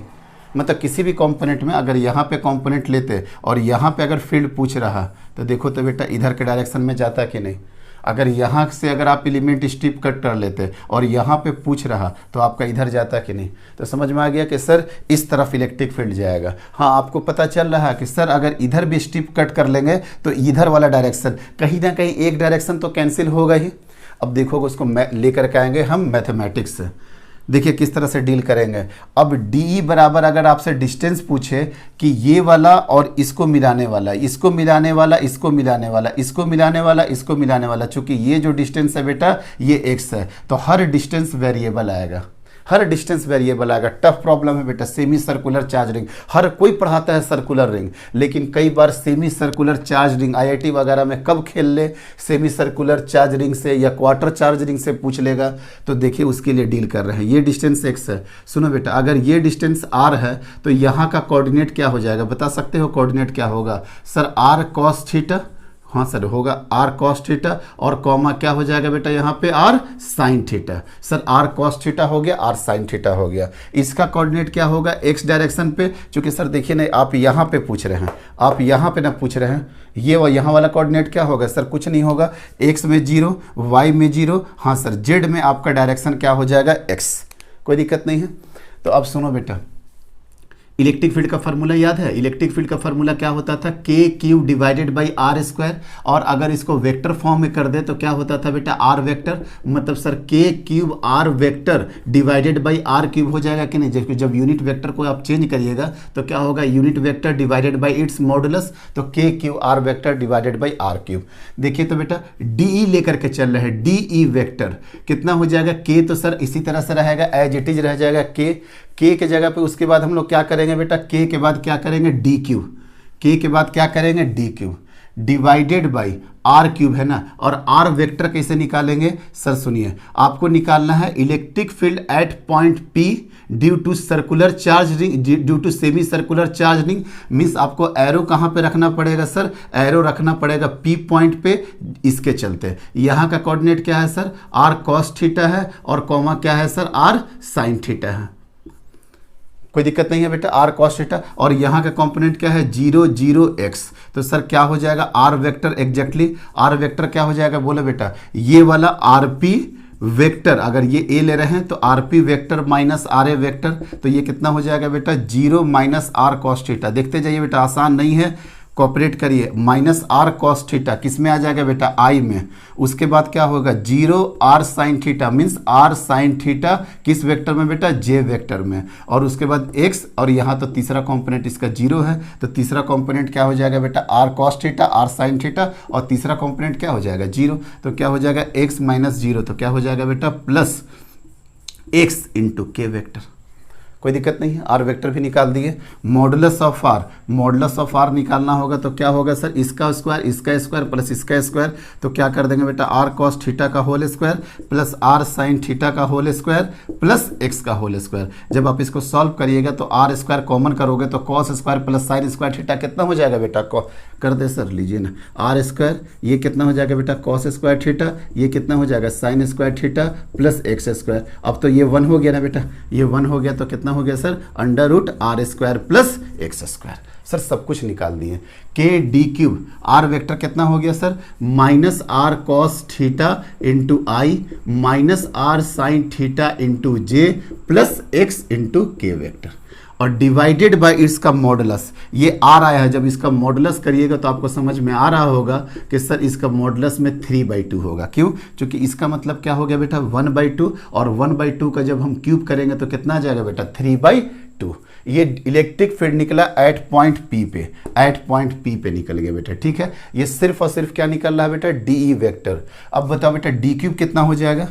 मतलब किसी भी कंपोनेंट में अगर यहाँ पे कंपोनेंट लेते और यहाँ पे अगर फील्ड पूछ रहा तो देखो तो बेटा इधर के डायरेक्शन में जाता कि नहीं। अगर यहाँ से अगर आप एलिमेंट स्ट्रिप कट कर लेते और यहाँ पे पूछ रहा तो आपका इधर जाता कि नहीं। तो समझ में आ गया कि सर इस तरफ इलेक्ट्रिक फील्ड जाएगा। हाँ, आपको पता चल रहा है कि सर अगर इधर भी स्ट्रिप कट कर लेंगे तो इधर वाला डायरेक्शन कहीं ना कहीं एक डायरेक्शन तो कैंसिल होगा ही। अब देखोगे उसको लेकर के आएंगे हम मैथमेटिक्स से, देखिए किस तरह से डील करेंगे। अब डी बराबर अगर आपसे डिस्टेंस पूछे कि ये वाला और इसको मिलाने वाला, इसको मिलाने वाला, इसको मिलाने वाला, इसको मिलाने वाला, इसको मिलाने वाला, चूंकि ये जो डिस्टेंस है बेटा ये एक्स है तो हर डिस्टेंस वेरिएबल आएगा, हर डिस्टेंस वेरिएबल आएगा। टफ प्रॉब्लम है बेटा, सेमी सर्कुलर चार्ज रिंग। हर कोई पढ़ाता है सर्कुलर रिंग, लेकिन कई बार semi circular charge ring IIT वगैरह में कब खेल ले, सेमी सर्कुलर चार्ज रिंग से या क्वार्टर चार्ज रिंग से पूछ लेगा। तो देखिए उसके लिए डील कर रहे हैं। ये डिस्टेंस एक्स है, सुनो बेटा, अगर ये डिस्टेंस आर है तो यहाँ का कोऑर्डिनेट क्या हो जाएगा, बता सकते हो कोऑर्डिनेट क्या होगा सर, आर कॉस थीटा, हाँ सर होगा आर कॉस थीटा, और कॉमा क्या हो जाएगा बेटा यहाँ पे r sine theta. Sir r cos theta हो गया, आर साइन थीटा हो गया। इसका कोऑर्डिनेट क्या होगा एक्स डायरेक्शन पे, क्योंकि सर देखिए ना आप यहाँ पे पूछ रहे हैं, आप यहाँ पे ना पूछ रहे हैं, ये यहाँ वाला कोऑर्डिनेट क्या होगा सर, कुछ नहीं होगा, एक्स में 0, वाई में 0, हाँ सर जेड में आपका डायरेक्शन क्या हो जाएगा एक्स, कोई दिक्कत नहीं है। तो अब सुनो बेटा, इलेक्ट्रिक फील्ड का फार्मूला याद है, इलेक्ट्रिक फील्ड का फार्मूला क्या होता था, K cube divided by are square, और अगर इसको वेक्टर फॉर्म में कर दे तो क्या होता था बेटा आर वेक्टर, मतलब सर के cube r vector divided by are cube हो जाएगा कि नहीं। जब यूनिट वेक्टर को आप चेंज करिएगा तो क्या होगा, unit vector divided by its modulus, तो K cube r vector divided by are cube. देखिए तो बेटा डी लेकर के चल रहे हैं, डी वेक्टर कितना हो जाएगा, के तो सर इसी तरह से रहेगा, एज इट इज रह जाएगा के के जगह पे। उसके बाद हम लोग क्या करेंगे बेटा, के के बाद क्या करेंगे डी क्यू, के के बाद क्या करेंगे D Q divided by are cube है ना। और आर वेक्टर कैसे निकालेंगे सर, सुनिए आपको निकालना है electric field at point P due to circular charge ring, due to semi circular charge ring. Means आपको एरो कहाँ पे रखना पड़ेगा सर, एरो रखना पड़ेगा पी पॉइंट पे, इसके चलते यहाँ का कोऑर्डिनेट क्या है सर, आर कॉस थीटा है, और कॉमा क्या है सर, आर साइन थीटा है। कोई दिक्कत नहीं है बेटा, आर कॉस थीटा, और यहाँ का कंपोनेंट क्या है 0 0 x, तो सर क्या हो जाएगा R vector, exactly R vector क्या हो जाएगा, बोलो बेटा ये वाला आर पी वेक्टर, अगर ये ए ले रहे हैं तो R P vector minus R A vector, तो ये कितना हो जाएगा बेटा 0 माइनस आर कॉस थीटा। देखते जाइए बेटा, आसान नहीं है, कॉपरेट करिए। माइनस आर कॉस थीटा किस में आ जाएगा बेटा, आई में। उसके बाद क्या होगा 0 R sine theta, means R sine theta किस वेक्टर में बेटा, जे वेक्टर में। और उसके बाद एक्स, और यहाँ तो तीसरा कंपोनेंट इसका 0 है, तो तीसरा कंपोनेंट क्या हो जाएगा बेटा R cos theta, R sine theta, और तीसरा कंपोनेंट क्या हो जाएगा 0, तो क्या हो जाएगा एक्स माइनस 0, तो क्या हो जाएगा बेटा plus X into K vector. कोई दिक्कत नहीं है, आर वेक्टर भी निकाल दिए। Modulus of R, modulus of R निकालना होगा तो क्या होगा सर, इसका स्क्वायर प्लस इसका स्क्वायर, तो क्या कर देंगे बेटा आर कॉस थीटा का whole square plus R sine theta का होल स्क्वायर प्लस एक्स का होल स्क्वायर। जब आप इसको सॉल्व करिएगा तो आर स्क्वायर कॉमन करोगे तो cos square plus sine square theta कितना हो जाएगा बेटा, कर दे सर, लीजिए ना, आर स्क्वायर ये कितना हो जाएगा बेटा कॉस स्क्वायर थीटा, ये कितना हो जाएगा sine square theta plus x square. अब तो ये 1 हो गया ना बेटा, ये 1 हो गया तो कितना हो गया sir under root are square plus x square. Sir सब कुछ निकाल दिए। के डी क्यूब आर वेक्टर कितना हो गया sir, minus are cos theta into I minus are sine theta into J plus X into K vector, और डिवाइडेड बाय इट्स का मॉडुलस। ये आर आया है, जब इसका मॉडुलस करिएगा तो आपको समझ में आ रहा होगा कि सर इसका मॉडुलस में 3/2 होगा। क्यों, क्योंकि इसका मतलब क्या हो गया बेटा 1/2, और 1/2 का जब हम क्यूब करेंगे तो कितना आ जाएगा बेटा 3/2। ये इलेक्ट्रिक फील्ड निकला एट पॉइंट पी पे, एट पॉइंट पी पे निकल गया बेटा, ठीक है। ये सिर्फ और सिर्फ क्या निकल रहा है बेटा, डी वेक्टर। अब बताओ बेटा डी क्यूब कितना हो जाएगा,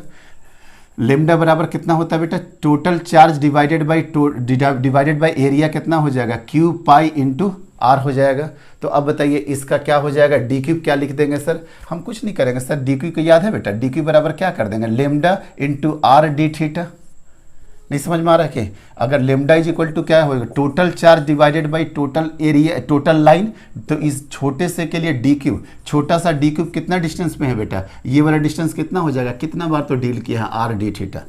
लेमडा बराबर कितना होता है बेटा, total charge divided by area कितना हो जाएगा, क्यू पाई इंटू आर हो जाएगा। तो अब बताइए इसका क्या हो जाएगा, डी क्यू क्या लिख देंगे सर, हम कुछ नहीं करेंगे सर, डी क्यू को याद है बेटा, डी क्यू बराबर क्या कर देंगे, lambda into are D theta. नहीं समझ में आ रहा है कि अगर लेमडा इज इक्वल टू क्या होगा, total charge divided by total area, total line, तो इस छोटे से के लिए डी क्यूब, छोटा सा डी क्यूब कितना डिस्टेंस में है बेटा, ये वाला डिस्टेंस कितना हो जाएगा, कितना बार तो डील किया है, R D theta,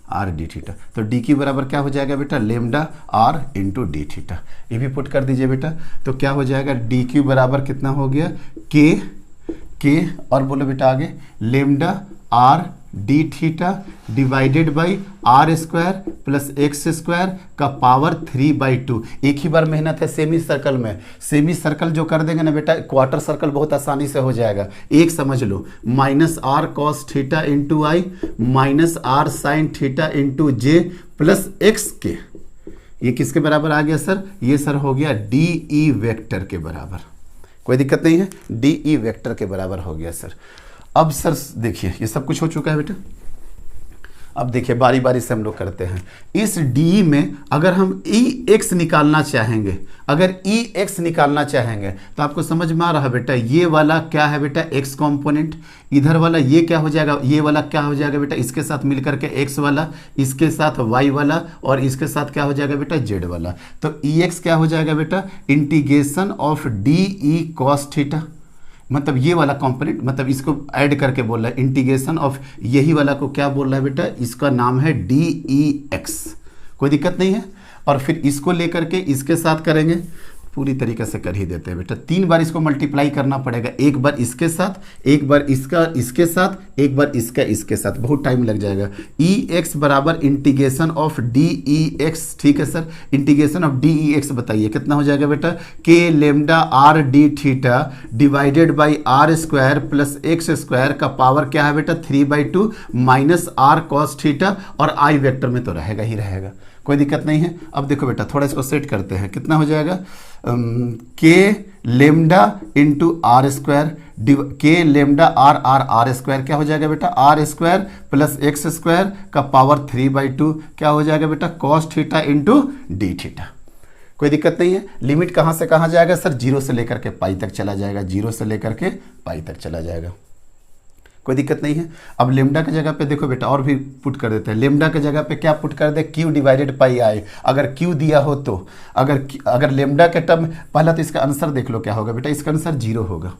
R D theta. तो डी क्यू बराबर क्या हो जाएगा बेटा, lambda R into D theta. ये भी पुट कर दीजिए बेटा, तो क्या हो जाएगा, डी क्यू बराबर कितना हो गया, के और बोलो बेटा आगे, lambda R D theta divided by are square plus x square का पावर 3/2। एक ही बार मेहनत है सेमी सर्कल में, सेमी सर्कल जो कर देंगे ना बेटा, क्वार्टर सर्कल बहुत आसानी से हो जाएगा। एक समझ लो, minus are cos theta into I minus are sine theta into J plus x के, ये किसके बराबर आ गया सर, ये सर हो गया डी ई वेक्टर के बराबर। कोई दिक्कत नहीं है, डी ई वेक्टर के बराबर हो गया सर। अब सर देखिए ये सब कुछ हो चुका है बेटा, अब देखिए बारी बारी से हम लोग करते हैं। इस डी में अगर हम ई एक्स निकालना चाहेंगे, अगर ई एक्स निकालना चाहेंगे तो आपको समझ में आ रहा है बेटा, ये वाला क्या है बेटा, एक्स कंपोनेंट, इधर वाला ये क्या हो जाएगा, ये वाला क्या हो जाएगा बेटा, इसके साथ मिलकर के एक्स वाला, इसके साथ वाई वाला और इसके साथ क्या हो जाएगा बेटा, जेड वाला। तो ई एक्स क्या हो जाएगा बेटा, integration of D E cos theta, मतलब ये वाला कंपोनेंट, मतलब इसको ऐड करके बोल रहा है, इंटीग्रेशन ऑफ यही वाला को क्या बोल रहा है बेटा, इसका नाम है डी ई एक्स। कोई दिक्कत नहीं है। और फिर इसको लेकर के इसके साथ करेंगे, पूरी तरीके से कर ही देते हैं बेटा, 3 बार इसको मल्टीप्लाई करना पड़ेगा, एक बार इसके साथ, एक बार इसका इसके साथ, एक बार इसका इसके साथ, बहुत टाइम लग जाएगा। ई एक्स बराबर integration of D E X, ठीक है sir, integration of D E X बताइए कितना हो जाएगा बेटा, K lambda R D theta divided by are square plus x square का पावर क्या है बेटा, 3/2 माइनस आर कॉस थीटा, और आई वेक्टर में तो रहेगा ही रहेगा, कोई दिक्कत नहीं है। अब देखो बेटा थोड़ा इसको सेट करते हैं, कितना हो जाएगा, के lambda into are square, K lambda R R are square क्या हो जाएगा बेटा, are square plus x square का पावर 3/2 क्या हो जाएगा बेटा, cos theta into D theta. कोई दिक्कत नहीं है। लिमिट कहाँ से कहाँ जाएगा सर, 0 से लेकर के पाई तक चला जाएगा, 0 से लेकर के पाई तक चला जाएगा, कोई दिक्कत नहीं है। अब लेमडा की जगह पे देखो बेटा और भी पुट कर देते हैं, लेमडा की जगह पे क्या पुट कर दे, क्यू डिवाइडेड पाई आए, अगर क्यू दिया हो तो, अगर लेमडा के टर्म, पहला तो इसका आंसर देख लो क्या होगा बेटा, इसका आंसर 0 होगा।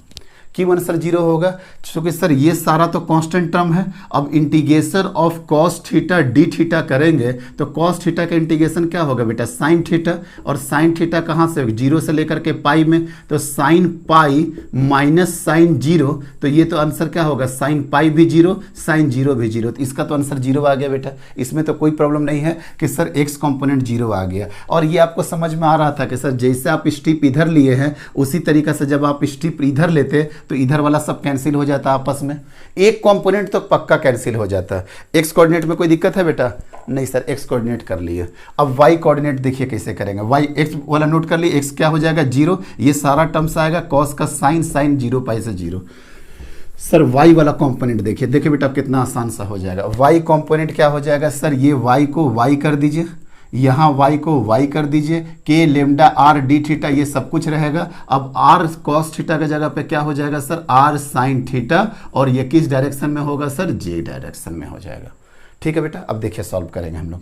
क्यों आंसर 0 होगा, क्योंकि सर ये सारा तो कांस्टेंट टर्म है। अब integration of cos theta D theta करेंगे तो कॉस थीटा का इंटीग्रेशन क्या होगा बेटा, साइन थीटा, और साइन थीटा कहाँ से, 0 से लेकर के पाई में, तो साइन पाई माइनस साइन 0, तो ये तो आंसर क्या होगा, साइन पाई भी 0 साइन 0 भी 0, तो इसका तो आंसर 0 आ गया बेटा। इसमें तो कोई प्रॉब्लम नहीं है कि सर एक्स कॉम्पोनेंट 0 आ गया। और ये आपको समझ में आ रहा था कि सर जैसे आप स्टिप इधर लिए हैं उसी तरीके से जब आप स्टिप इधर लेते तो इधर वाला सब कैंसिल हो जाता आपस में, एक कंपोनेंट तो पक्का कैंसिल हो जाता है। एक्स कोऑर्डिनेट में कोई दिक्कत है बेटा, नहीं सर एक्स कोऑर्डिनेट कर लिए। अब वाई कोऑर्डिनेट देखिए कैसे करेंगे, वाई एक्स वाला नोट कर लिए, एक्स क्या हो जाएगा 0, ये सारा टर्म्स आएगा, कॉस का साइन, साइन 0 पाई से 0। सर वाई वाला कंपोनेंट देखिए, देखिए बेटा कितना आसान सा हो जाएगा। वाई कंपोनेंट क्या हो जाएगा सर, ये वाई को वाई कर दीजिए, यहाँ y को y कर दीजिए, के लेमडा आर डी थीटा ये सब कुछ रहेगा। अब r कॉस थीटा की जगह पे क्या हो जाएगा सर, r साइन थीटा, और ये किस डायरेक्शन में होगा सर, j डायरेक्शन में हो जाएगा। ठीक है बेटा, अब देखिए सॉल्व करेंगे हम लोग।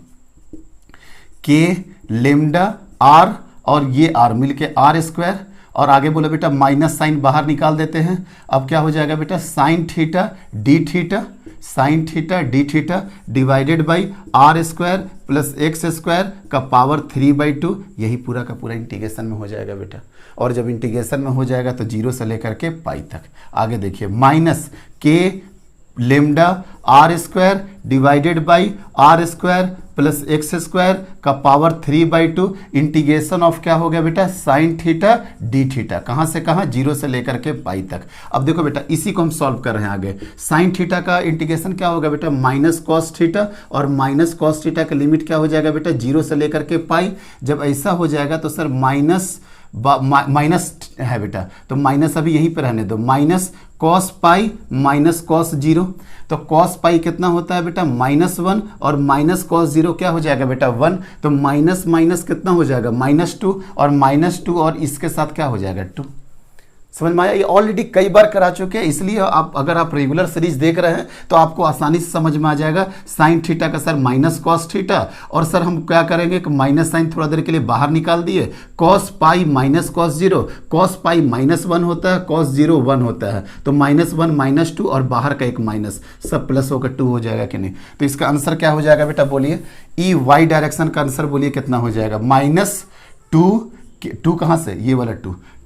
के लेमडा r और ये r मिलके r स्क्वायर, और आगे बोलो बेटा माइनस साइन बाहर निकाल देते हैं। अब क्या हो जाएगा बेटा, sine theta D theta, sine theta D theta divided by are square plus x square का पावर 3/2, यही पूरा का पूरा इंटीग्रेशन में हो जाएगा बेटा। और जब इंटीग्रेशन में हो जाएगा तो 0 से लेकर के पाई तक। आगे देखिए minus K lambda R square divided by are square plus x square का पावर 3/2, इंटीग्रेशन ऑफ क्या हो गया बेटा, साइन थीटा डी थीटा, कहाँ से कहाँ, 0 से लेकर के पाई तक। अब देखो बेटा इसी को हम सॉल्व कर रहे हैं आगे। साइन थीटा का इंटीग्रेशन क्या होगा बेटा, माइनस कॉस थीटा, और माइनस कॉस थीटा का लिमिट क्या हो जाएगा बेटा, 0 से लेकर के पाई। जब ऐसा हो जाएगा तो सर माइनस माइनस है बेटा, तो माइनस अभी यहीं पे रहने दो, minus cos pi minus cos zero, तो कॉस पाई कितना होता है बेटा -1 और माइनस कॉस जीरो क्या हो जाएगा बेटा 1, तो माइनस माइनस कितना हो जाएगा -2 और -2 और इसके साथ क्या हो जाएगा 2। समझ में आया? ये ऑलरेडी कई बार करा चुके हैं, इसलिए आप अगर आप रेगुलर सीरीज देख रहे हैं तो आपको आसानी से समझ में आ जाएगा। साइन थीटा का सर माइनस कॉस थीटा, और सर हम क्या करेंगे कि माइनस साइन थोड़ा देर के लिए बाहर निकाल दिए, cos pi minus cos zero, cos pi -1 होता है, कॉस जीरो 1 होता है, तो -1 -2 और बाहर का एक माइनस, सब प्लस होकर 2 हो जाएगा कि नहीं। तो इसका आंसर क्या हो जाएगा बेटा बोलिए, ई वाई डायरेक्शन का आंसर बोलिए कितना हो जाएगा, -2 कहाँ से, ये वाला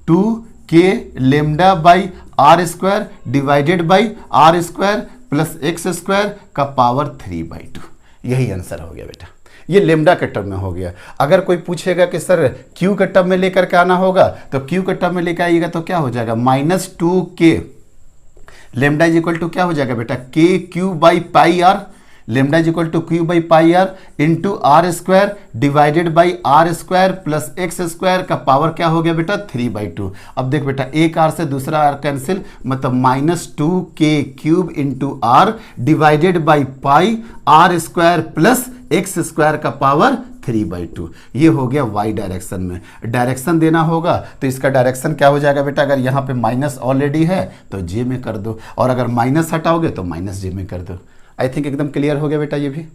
2 K lambda by are square divided by are square plus x square का पावर 3/2, यही आंसर हो गया बेटा। ये लेमडा के टर्म में हो गया। अगर कोई पूछेगा कि सर क्यू के टर्म में लेकर के आना होगा, तो क्यू के टर्म में लेकर आइएगा तो क्या हो जाएगा -2k lambda is equal to क्या हो जाएगा बेटा K Q by pi R, lambda is equal to Q by pi R into are square divided by are square plus x square का पावर क्या हो गया बेटा 3/2। अब देख बेटा एक आर से दूसरा आर कैंसिल, मतलब -2k³ into R divided by pi R square plus x square का पावर 3/2। ये हो गया वाई डायरेक्शन में। डायरेक्शन देना होगा तो इसका डायरेक्शन क्या हो जाएगा बेटा, अगर यहाँ पे माइनस ऑलरेडी है तो जे में कर दो, और अगर माइनस हटाओगे तो माइनस जे में कर दो। आई थिंक एकदम क्लियर हो गया बेटा, ये भी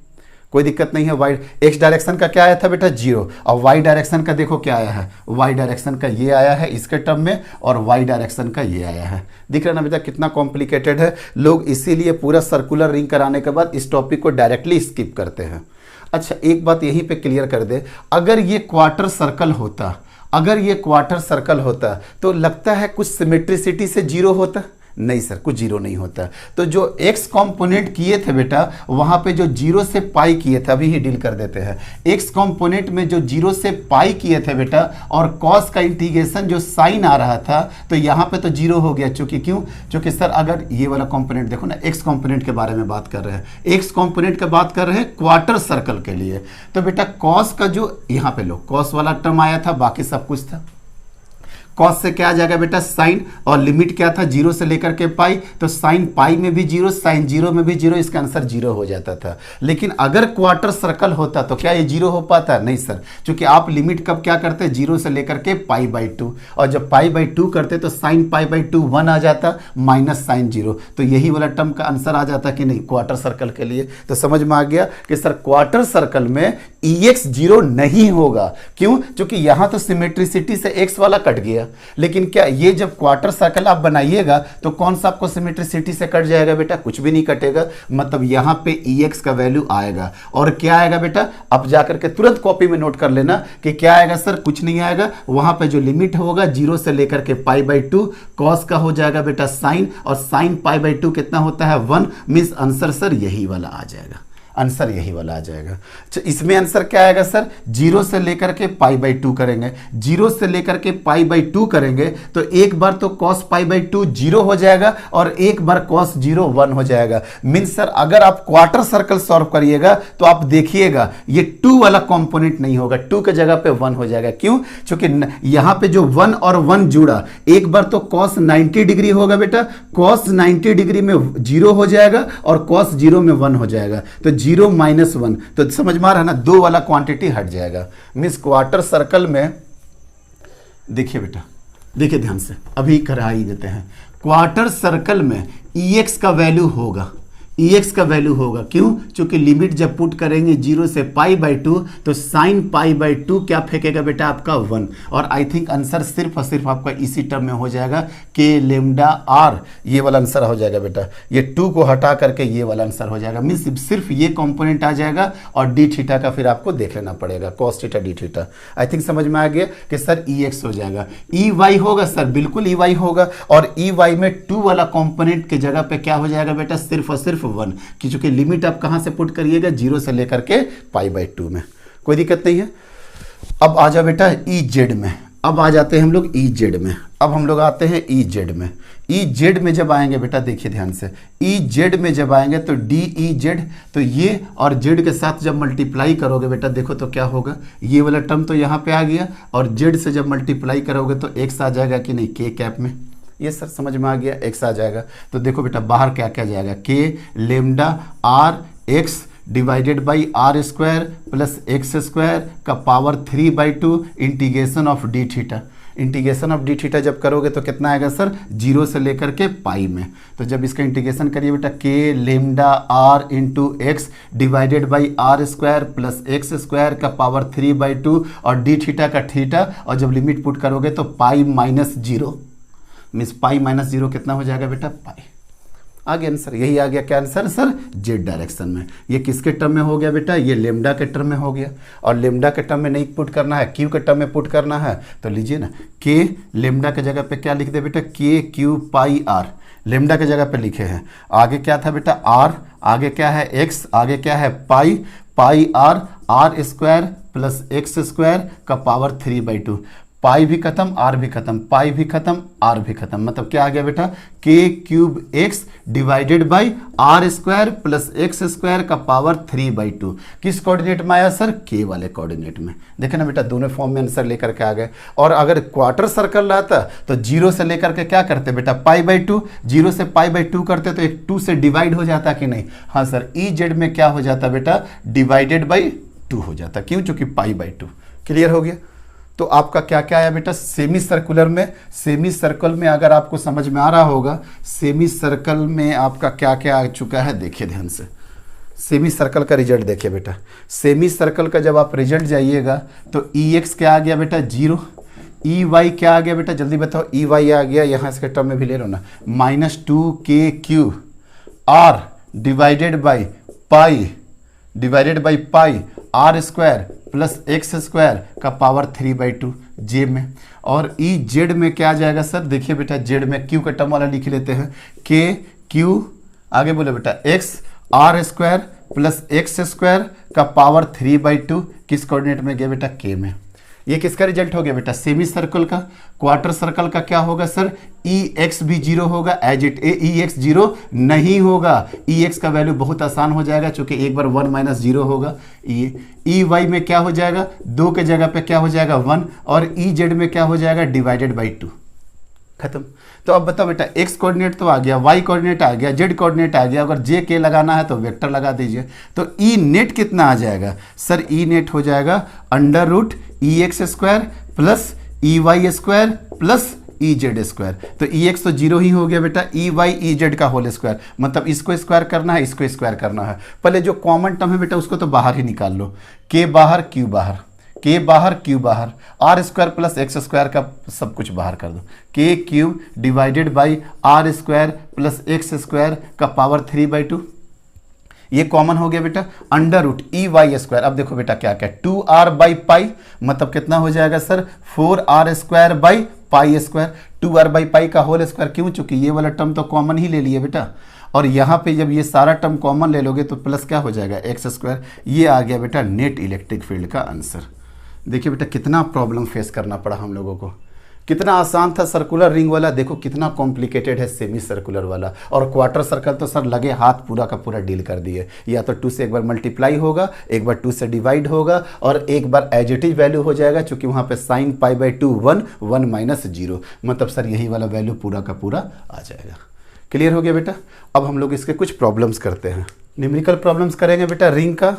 कोई दिक्कत नहीं है। वाई एक्स डायरेक्शन का क्या आया था बेटा 0, और वाई डायरेक्शन का देखो क्या आया है, वाई डायरेक्शन का ये आया है इसके टर्म में, और वाई डायरेक्शन का ये आया है। दिख रहा ना बेटा कितना कॉम्प्लिकेटेड है। लोग इसीलिए पूरा सर्कुलर रिंग कराने के बाद इस टॉपिक को डायरेक्टली स्किप करते हैं। अच्छा एक बात यहीं पे क्लियर कर दे, अगर ये क्वार्टर सर्कल होता, अगर ये क्वार्टर सर्कल होता तो लगता है कुछ सिमेट्रिसिटी से 0 होता, नहीं सर कुछ 0 नहीं होता। तो जो x कंपोनेंट किए थे बेटा वहां पे जो 0 से पाई किए थे, अभी ही डील कर देते हैं। x कंपोनेंट में जो 0 से पाई किए थे बेटा, और cos का इंटीग्रेशन जो साइन आ रहा था, तो यहाँ पे तो 0 हो गया। चूंकि क्यों, क्योंकि सर अगर ये वाला कंपोनेंट देखो ना, x कंपोनेंट के बारे में बात कर रहे हैं, x कंपोनेंट की बात कर रहे हैं क्वार्टर सर्कल के लिए, तो बेटा cos का जो यहाँ पे लो cos वाला टर्म आया था, बाकी सब कुछ था। कॉस से क्या आ जाएगा बेटा साइन, और लिमिट क्या था 0 से लेकर के पाई, तो साइन पाई में भी 0, साइन 0 में भी 0, इसका आंसर 0 हो जाता था। लेकिन अगर क्वार्टर सर्कल होता तो क्या ये 0 हो पाता? नहीं सर, क्योंकि आप लिमिट कब क्या करते 0 से लेकर के π/2, और जब π/2 करते तो साइन π/2 1 आ जाता माइनस साइन 0, तो यही वाला टर्म का आंसर आ जाता कि नहीं क्वार्टर सर्कल के लिए। तो समझ में आ गया कि सर क्वार्टर सर्कल में EX 0 नहीं होगा। क्यों? क्योंकि यहां तो सिमेट्रिसिटी से x वाला कट गया, लेकिन क्या ये जब क्वार्टर सर्कल आप बनाइएगा तो कौन सा आपको सिमेट्रिसिटी से कट जाएगा बेटा? कुछ भी नहीं कटेगा। मतलब यहां पे EX का वैल्यू आएगा, और क्या आएगा बेटा? अब जाकर के तुरंत कॉपी में नोट कर लेना कि क्या आएगा सर, कुछ नहीं आएगा। वहां पे जो लिमिट होगा 0 से लेकर के π/2, कॉस का हो जाएगा बेटा साइन, और साइन π/2 कितना होता है 1, मीन्स आंसर सर यही वाला आ जाएगा, आंसर यही वाला आ जाएगा। इसमें आंसर क्या आएगा सर, 0 से लेकर के π/2 करेंगे, 0 से लेकर के π/2 करेंगे तो एक बार तो cos π/2 0 हो जाएगा, और एक बार cos 0 1 हो जाएगा। मीन्स सर अगर आप क्वार्टर सर्कल सॉल्व करिएगा तो आप देखिएगा ये 2 वाला कंपोनेंट नहीं होगा, 2 के जगह पे 1 हो जाएगा। क्यों? क्योंकि यहां पे जो 1 और 1 जुड़ा, एक बार तो cos 90 डिग्री होगा बेटा, cos 90 डिग्री में 0 हो जाएगा, और cos 0 में 1 हो जाएगा, तो 0 - 1, तो समझ में आ रहा है ना, 2 वाला क्वांटिटी हट जाएगा। मीन्स क्वार्टर सर्कल में देखिए बेटा, देखिए ध्यान से, अभी करा ही देते हैं। क्वार्टर सर्कल में EX का वैल्यू होगा, EX का वैल्यू होगा। क्यों? क्योंकि लिमिट जब पुट करेंगे 0 से π/2 तो साइन π/2 क्या फेंकेगा बेटा आपका 1, और आई थिंक आंसर सिर्फ और सिर्फ आपका इसी टर्म में हो जाएगा के लेमडा आर, ये वाला आंसर हो जाएगा बेटा। ये 2 को हटा करके ये वाला आंसर हो जाएगा। मीन्स सिर्फ ये कंपोनेंट आ जाएगा, और डी थीटा का फिर आपको देख लेना पड़ेगा, cos theta D theta. I think समझ में आ गया कि सर EX हो जाएगा। EY होगा सर, बिल्कुल EY होगा, और EY में 2 वाला कंपोनेंट के जगह पे क्या हो जाएगा बेटा, सिर्फ और सिर्फ 1, क्योंकि लिमिट आप कहां से पुट करिएगा 0 से लेकर के π/2 में, कोई दिक्कत नहीं है। अब आ जाओ बेटा EZ में। अब आ जाते हैं हम लोग ई जेड में। अब हम लोग आते हैं ई जेड में। ई जेड में जब आएंगे बेटा, देखिए ध्यान से, ई जेड में जब आएंगे तो डी ई जेड, तो ये और जेड के साथ जब मल्टीप्लाई करोगे बेटा, देखो तो क्या होगा, ये वाला टर्म तो यहाँ पे आ गया, और जेड से जब मल्टीप्लाई करोगे तो एक्स आ जाएगा कि नहीं, के कैप में। ये सर समझ में आ गया, एक्स आ जाएगा। तो देखो बेटा बाहर क्या क्या जाएगा, के lambda r x divided by are square plus x square का power 3/2 integration of d theta. Integration of d theta जब करोगे तो कितना आएगा सर, 0 से लेकर के पाई में। तो जब इसका इंटीग्रेशन करिए बेटा, K lambda R into X divided by are square plus x square का पावर 3/2 और डी थीटा का थीटा, और जब लिमिट पुट करोगे तो pi minus 0, means pi minus 0 कितना हो जाएगा बेटा, पाई। आ गया आंसर, यही आ गया क्या आंसर सर, जेड डायरेक्शन में। ये किसके टर्म में हो गया बेटा, ये लेमडा के टर्म में हो गया, और लेमडा के टर्म में नहीं पुट करना है, क्यू के टर्म में पुट करना है। तो लीजिए ना, के लेमडा के जगह पे क्या लिख दे बेटा, के क्यू पाई आर, लेमडा के जगह पे लिखे हैं। आगे क्या था बेटा, आर, आगे क्या है एक्स, आगे क्या है pi, pi r, are square plus x square का पावर 3/2। पाई भी खत्म, आर भी खत्म, पाई भी खत्म, आर भी खत्म, मतलब क्या आ गया बेटा, K cube x divided by are square plus x square का पावर 3/2। किस कोऑर्डिनेट में आया सर, के वाले कोऑर्डिनेट में। देखे ना बेटा, दोनों फॉर्म में आंसर लेकर के आ गए। और अगर क्वार्टर सर्कल रहता तो 0 से लेकर के क्या करते बेटा, पाई/2, 0 से पाई/2 करते तो एक 2 से डिवाइड हो जाता कि नहीं। हाँ सर, ई जेड में क्या हो जाता बेटा, डिवाइडेड बाई 2 हो जाता, क्यों, चूंकि पाई/2। क्लियर हो गया। तो आपका क्या क्या आया बेटा, सेमी सर्कुलर में, सेमी सर्कल में अगर आपको समझ में आ रहा होगा, सेमी सर्कल में आपका क्या क्या आ चुका है, देखिए ध्यान से। सेमी सर्कल का रिजल्ट देखिए बेटा, सेमी सर्कल का जब आप रिजल्ट जाइएगा तो ई एक्स क्या आ गया बेटा, 0, ई वाई क्या आ गया बेटा, जल्दी बताओ, ई वाई आ गया, यहाँ इसके टर्म में भी ले लो ना, -2k³ R divided by pi R square plus x square का पावर 3/2 जे में। और ई जेड में क्या आ जाएगा सर, देखिए बेटा, जेड में क्यू का टर्म वाला लिख लेते हैं, के क्यू, आगे बोले बेटा, X are square plus x square का पावर 3/2, किस कोऑर्डिनेट में गया बेटा, के में। ये किसका रिजल्ट हो गया बेटा, सेमी सर्कल का। क्वार्टर सर्कल का क्या होगा सर, ई एक्स भी 0 होगा, as it a, E X 0 नहीं होगा, ई एक्स का वैल्यू बहुत आसान हो जाएगा, चूंकि एक बार 1 - 0 होगा। ई वाई में क्या हो जाएगा, 2 के जगह पे क्या हो जाएगा 1, और ई जेड में क्या हो जाएगा, डिवाइडेड बाई 2, खत्म। तो अब बताओ बेटा, एक्स कोऑर्डिनेट तो आ गया, वाई कोऑर्डिनेट आ गया, जेड कोऑर्डिनेट आ गया, अगर जे के लगाना है तो वेक्टर लगा दीजिए। तो ई नेट कितना आ जाएगा सर, ई नेट हो जाएगा √EX² plus EY² plus EZ²। तो EX तो 0 ही हो गया बेटा, EY EZ का होल स्क्वायर, मतलब इसको स्क्वायर करना है, इसको स्क्वायर करना है। पहले जो कॉमन टर्म है बेटा उसको तो बाहर ही निकाल लो, के बाहर क्यू बाहर, के बाहर क्यू बाहर, R square plus x square का सब कुछ बाहर कर दो, K cube divided by are square plus x square का पावर 3/2। ये कॉमन हो गया बेटा, √EY²। अब देखो बेटा क्या क्या, 2r/पाई, मतलब कितना हो जाएगा सर, 4r² / पाई²। 2r/पाई का होल स्क्वायर, क्यों, चूंकि ये वाला टर्म तो कॉमन ही ले लिए बेटा, और यहाँ पे जब ये सारा टर्म कॉमन ले लोगे तो प्लस क्या हो जाएगा, x²। ये आ गया बेटा नेट इलेक्ट्रिक फील्ड का आंसर। देखिए बेटा कितना प्रॉब्लम फेस करना पड़ा हम लोगों को, कितना आसान था सर्कुलर रिंग वाला, देखो कितना कॉम्प्लिकेटेड है सेमी सर्कुलर वाला। और क्वार्टर सर्कल तो सर लगे हाथ पूरा का पूरा डील कर दिए, या तो 2 से एक बार मल्टीप्लाई होगा, एक बार 2 से डिवाइड होगा, और एक बार एज इट इज वैल्यू हो जाएगा, क्योंकि वहाँ पे sin π/2 1 -0, मतलब सर यही वाला वैल्यू पूरा का पूरा आ जाएगा। क्लियर हो गया बेटा। अब हम लोग इसके कुछ प्रॉब्लम्स करते हैं, न्यूमेरिकल प्रॉब्लम्स करेंगे बेटा रिंग का।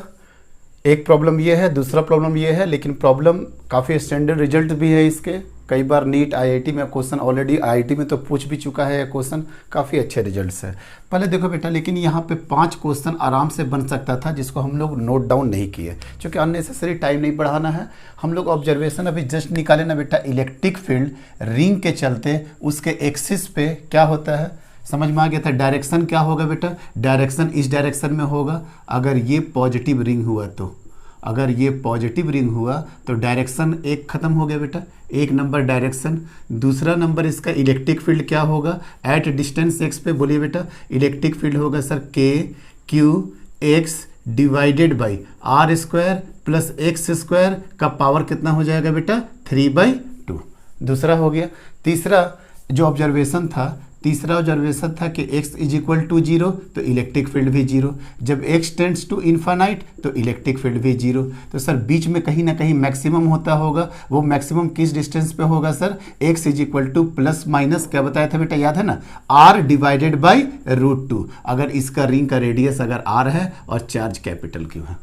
एक प्रॉब्लम ये है, दूसरा प्रॉब्लम ये है, लेकिन प्रॉब्लम काफ़ी स्टैंडर्ड रिजल्ट भी है इसके। कई बार नीट IIT में क्वेश्चन, ऑलरेडी IIT में तो पूछ भी चुका है क्वेश्चन, काफ़ी अच्छे रिजल्ट्स है। पहले देखो बेटा, लेकिन यहाँ पे 5 क्वेश्चन आराम से बन सकता था, जिसको हम लोग नोट डाउन नहीं किए, क्योंकि अननेसेसरी टाइम नहीं बढ़ाना है। हम लोग ऑब्जर्वेशन अभी जस्ट निकाले ना बेटा, इलेक्ट्रिक फील्ड रिंग के चलते उसके एक्सिस पे क्या होता है, समझ में आ गया था। डायरेक्शन क्या होगा बेटा, डायरेक्शन इस डायरेक्शन में होगा। अगर ये पॉजिटिव रिंग हुआ तो, अगर ये पॉजिटिव रिंग हुआ तो डायरेक्शन एक खत्म हो गया बेटा, एक नंबर डायरेक्शन। दूसरा नंबर इसका इलेक्ट्रिक फील्ड क्या होगा, एट डिस्टेंस x पे बोलिए बेटा, इलेक्ट्रिक फील्ड होगा sir KQX divided by R² plus x² का पावर कितना हो जाएगा बेटा, 3/2। दूसरा हो गया। तीसरा जो ऑब्जर्वेशन था, तीसरा ऑब्जर्वेशन था कि x इज इक्वल टू 0 तो इलेक्ट्रिक फील्ड भी 0, जब x टेंड्स टू इन्फानाइट तो इलेक्ट्रिक फील्ड भी 0। तो सर बीच में कहीं ना कहीं मैक्सिमम होता होगा, वो मैक्सिमम किस डिस्टेंस पे होगा sir? x is equal two plus minus क्या बताया था बेटा, याद है ना, r डिवाइडेड बाई √2, अगर इसका रिंग का रेडियस अगर r है और चार्ज कैपिटल Q है।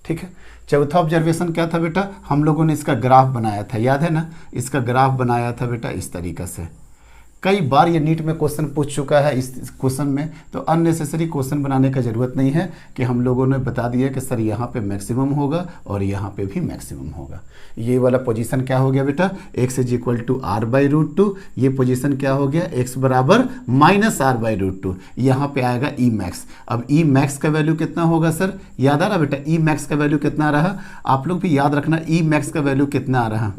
ठीक है। चौथा ऑब्जर्वेशन क्या था बेटा, हम लोगों ने इसका ग्राफ बनाया था, याद है ना, इसका ग्राफ बनाया था बेटा इस तरीके से। कई बार ये नीट में क्वेश्चन पूछ चुका है इस क्वेश्चन में, तो अननेसेसरी क्वेश्चन बनाने का जरूरत नहीं है कि हम लोगों ने बता दिया कि सर यहाँ पे मैक्सिमम होगा और यहाँ पे भी मैक्सिमम होगा। ये वाला पोजीशन क्या हो गया बेटा, x is equal to r/√2, ये पोजीशन क्या हो गया, x बराबर माइनस r/√2, यहाँ पे आएगा ई मैक्स। अब ई मैक्स का वैल्यू कितना होगा सर, याद आ रहा बेटा, ई मैक्स का वैल्यू कितना रहा, आप लोग भी याद रखना, ई मैक्स का वैल्यू कितना आ रहा,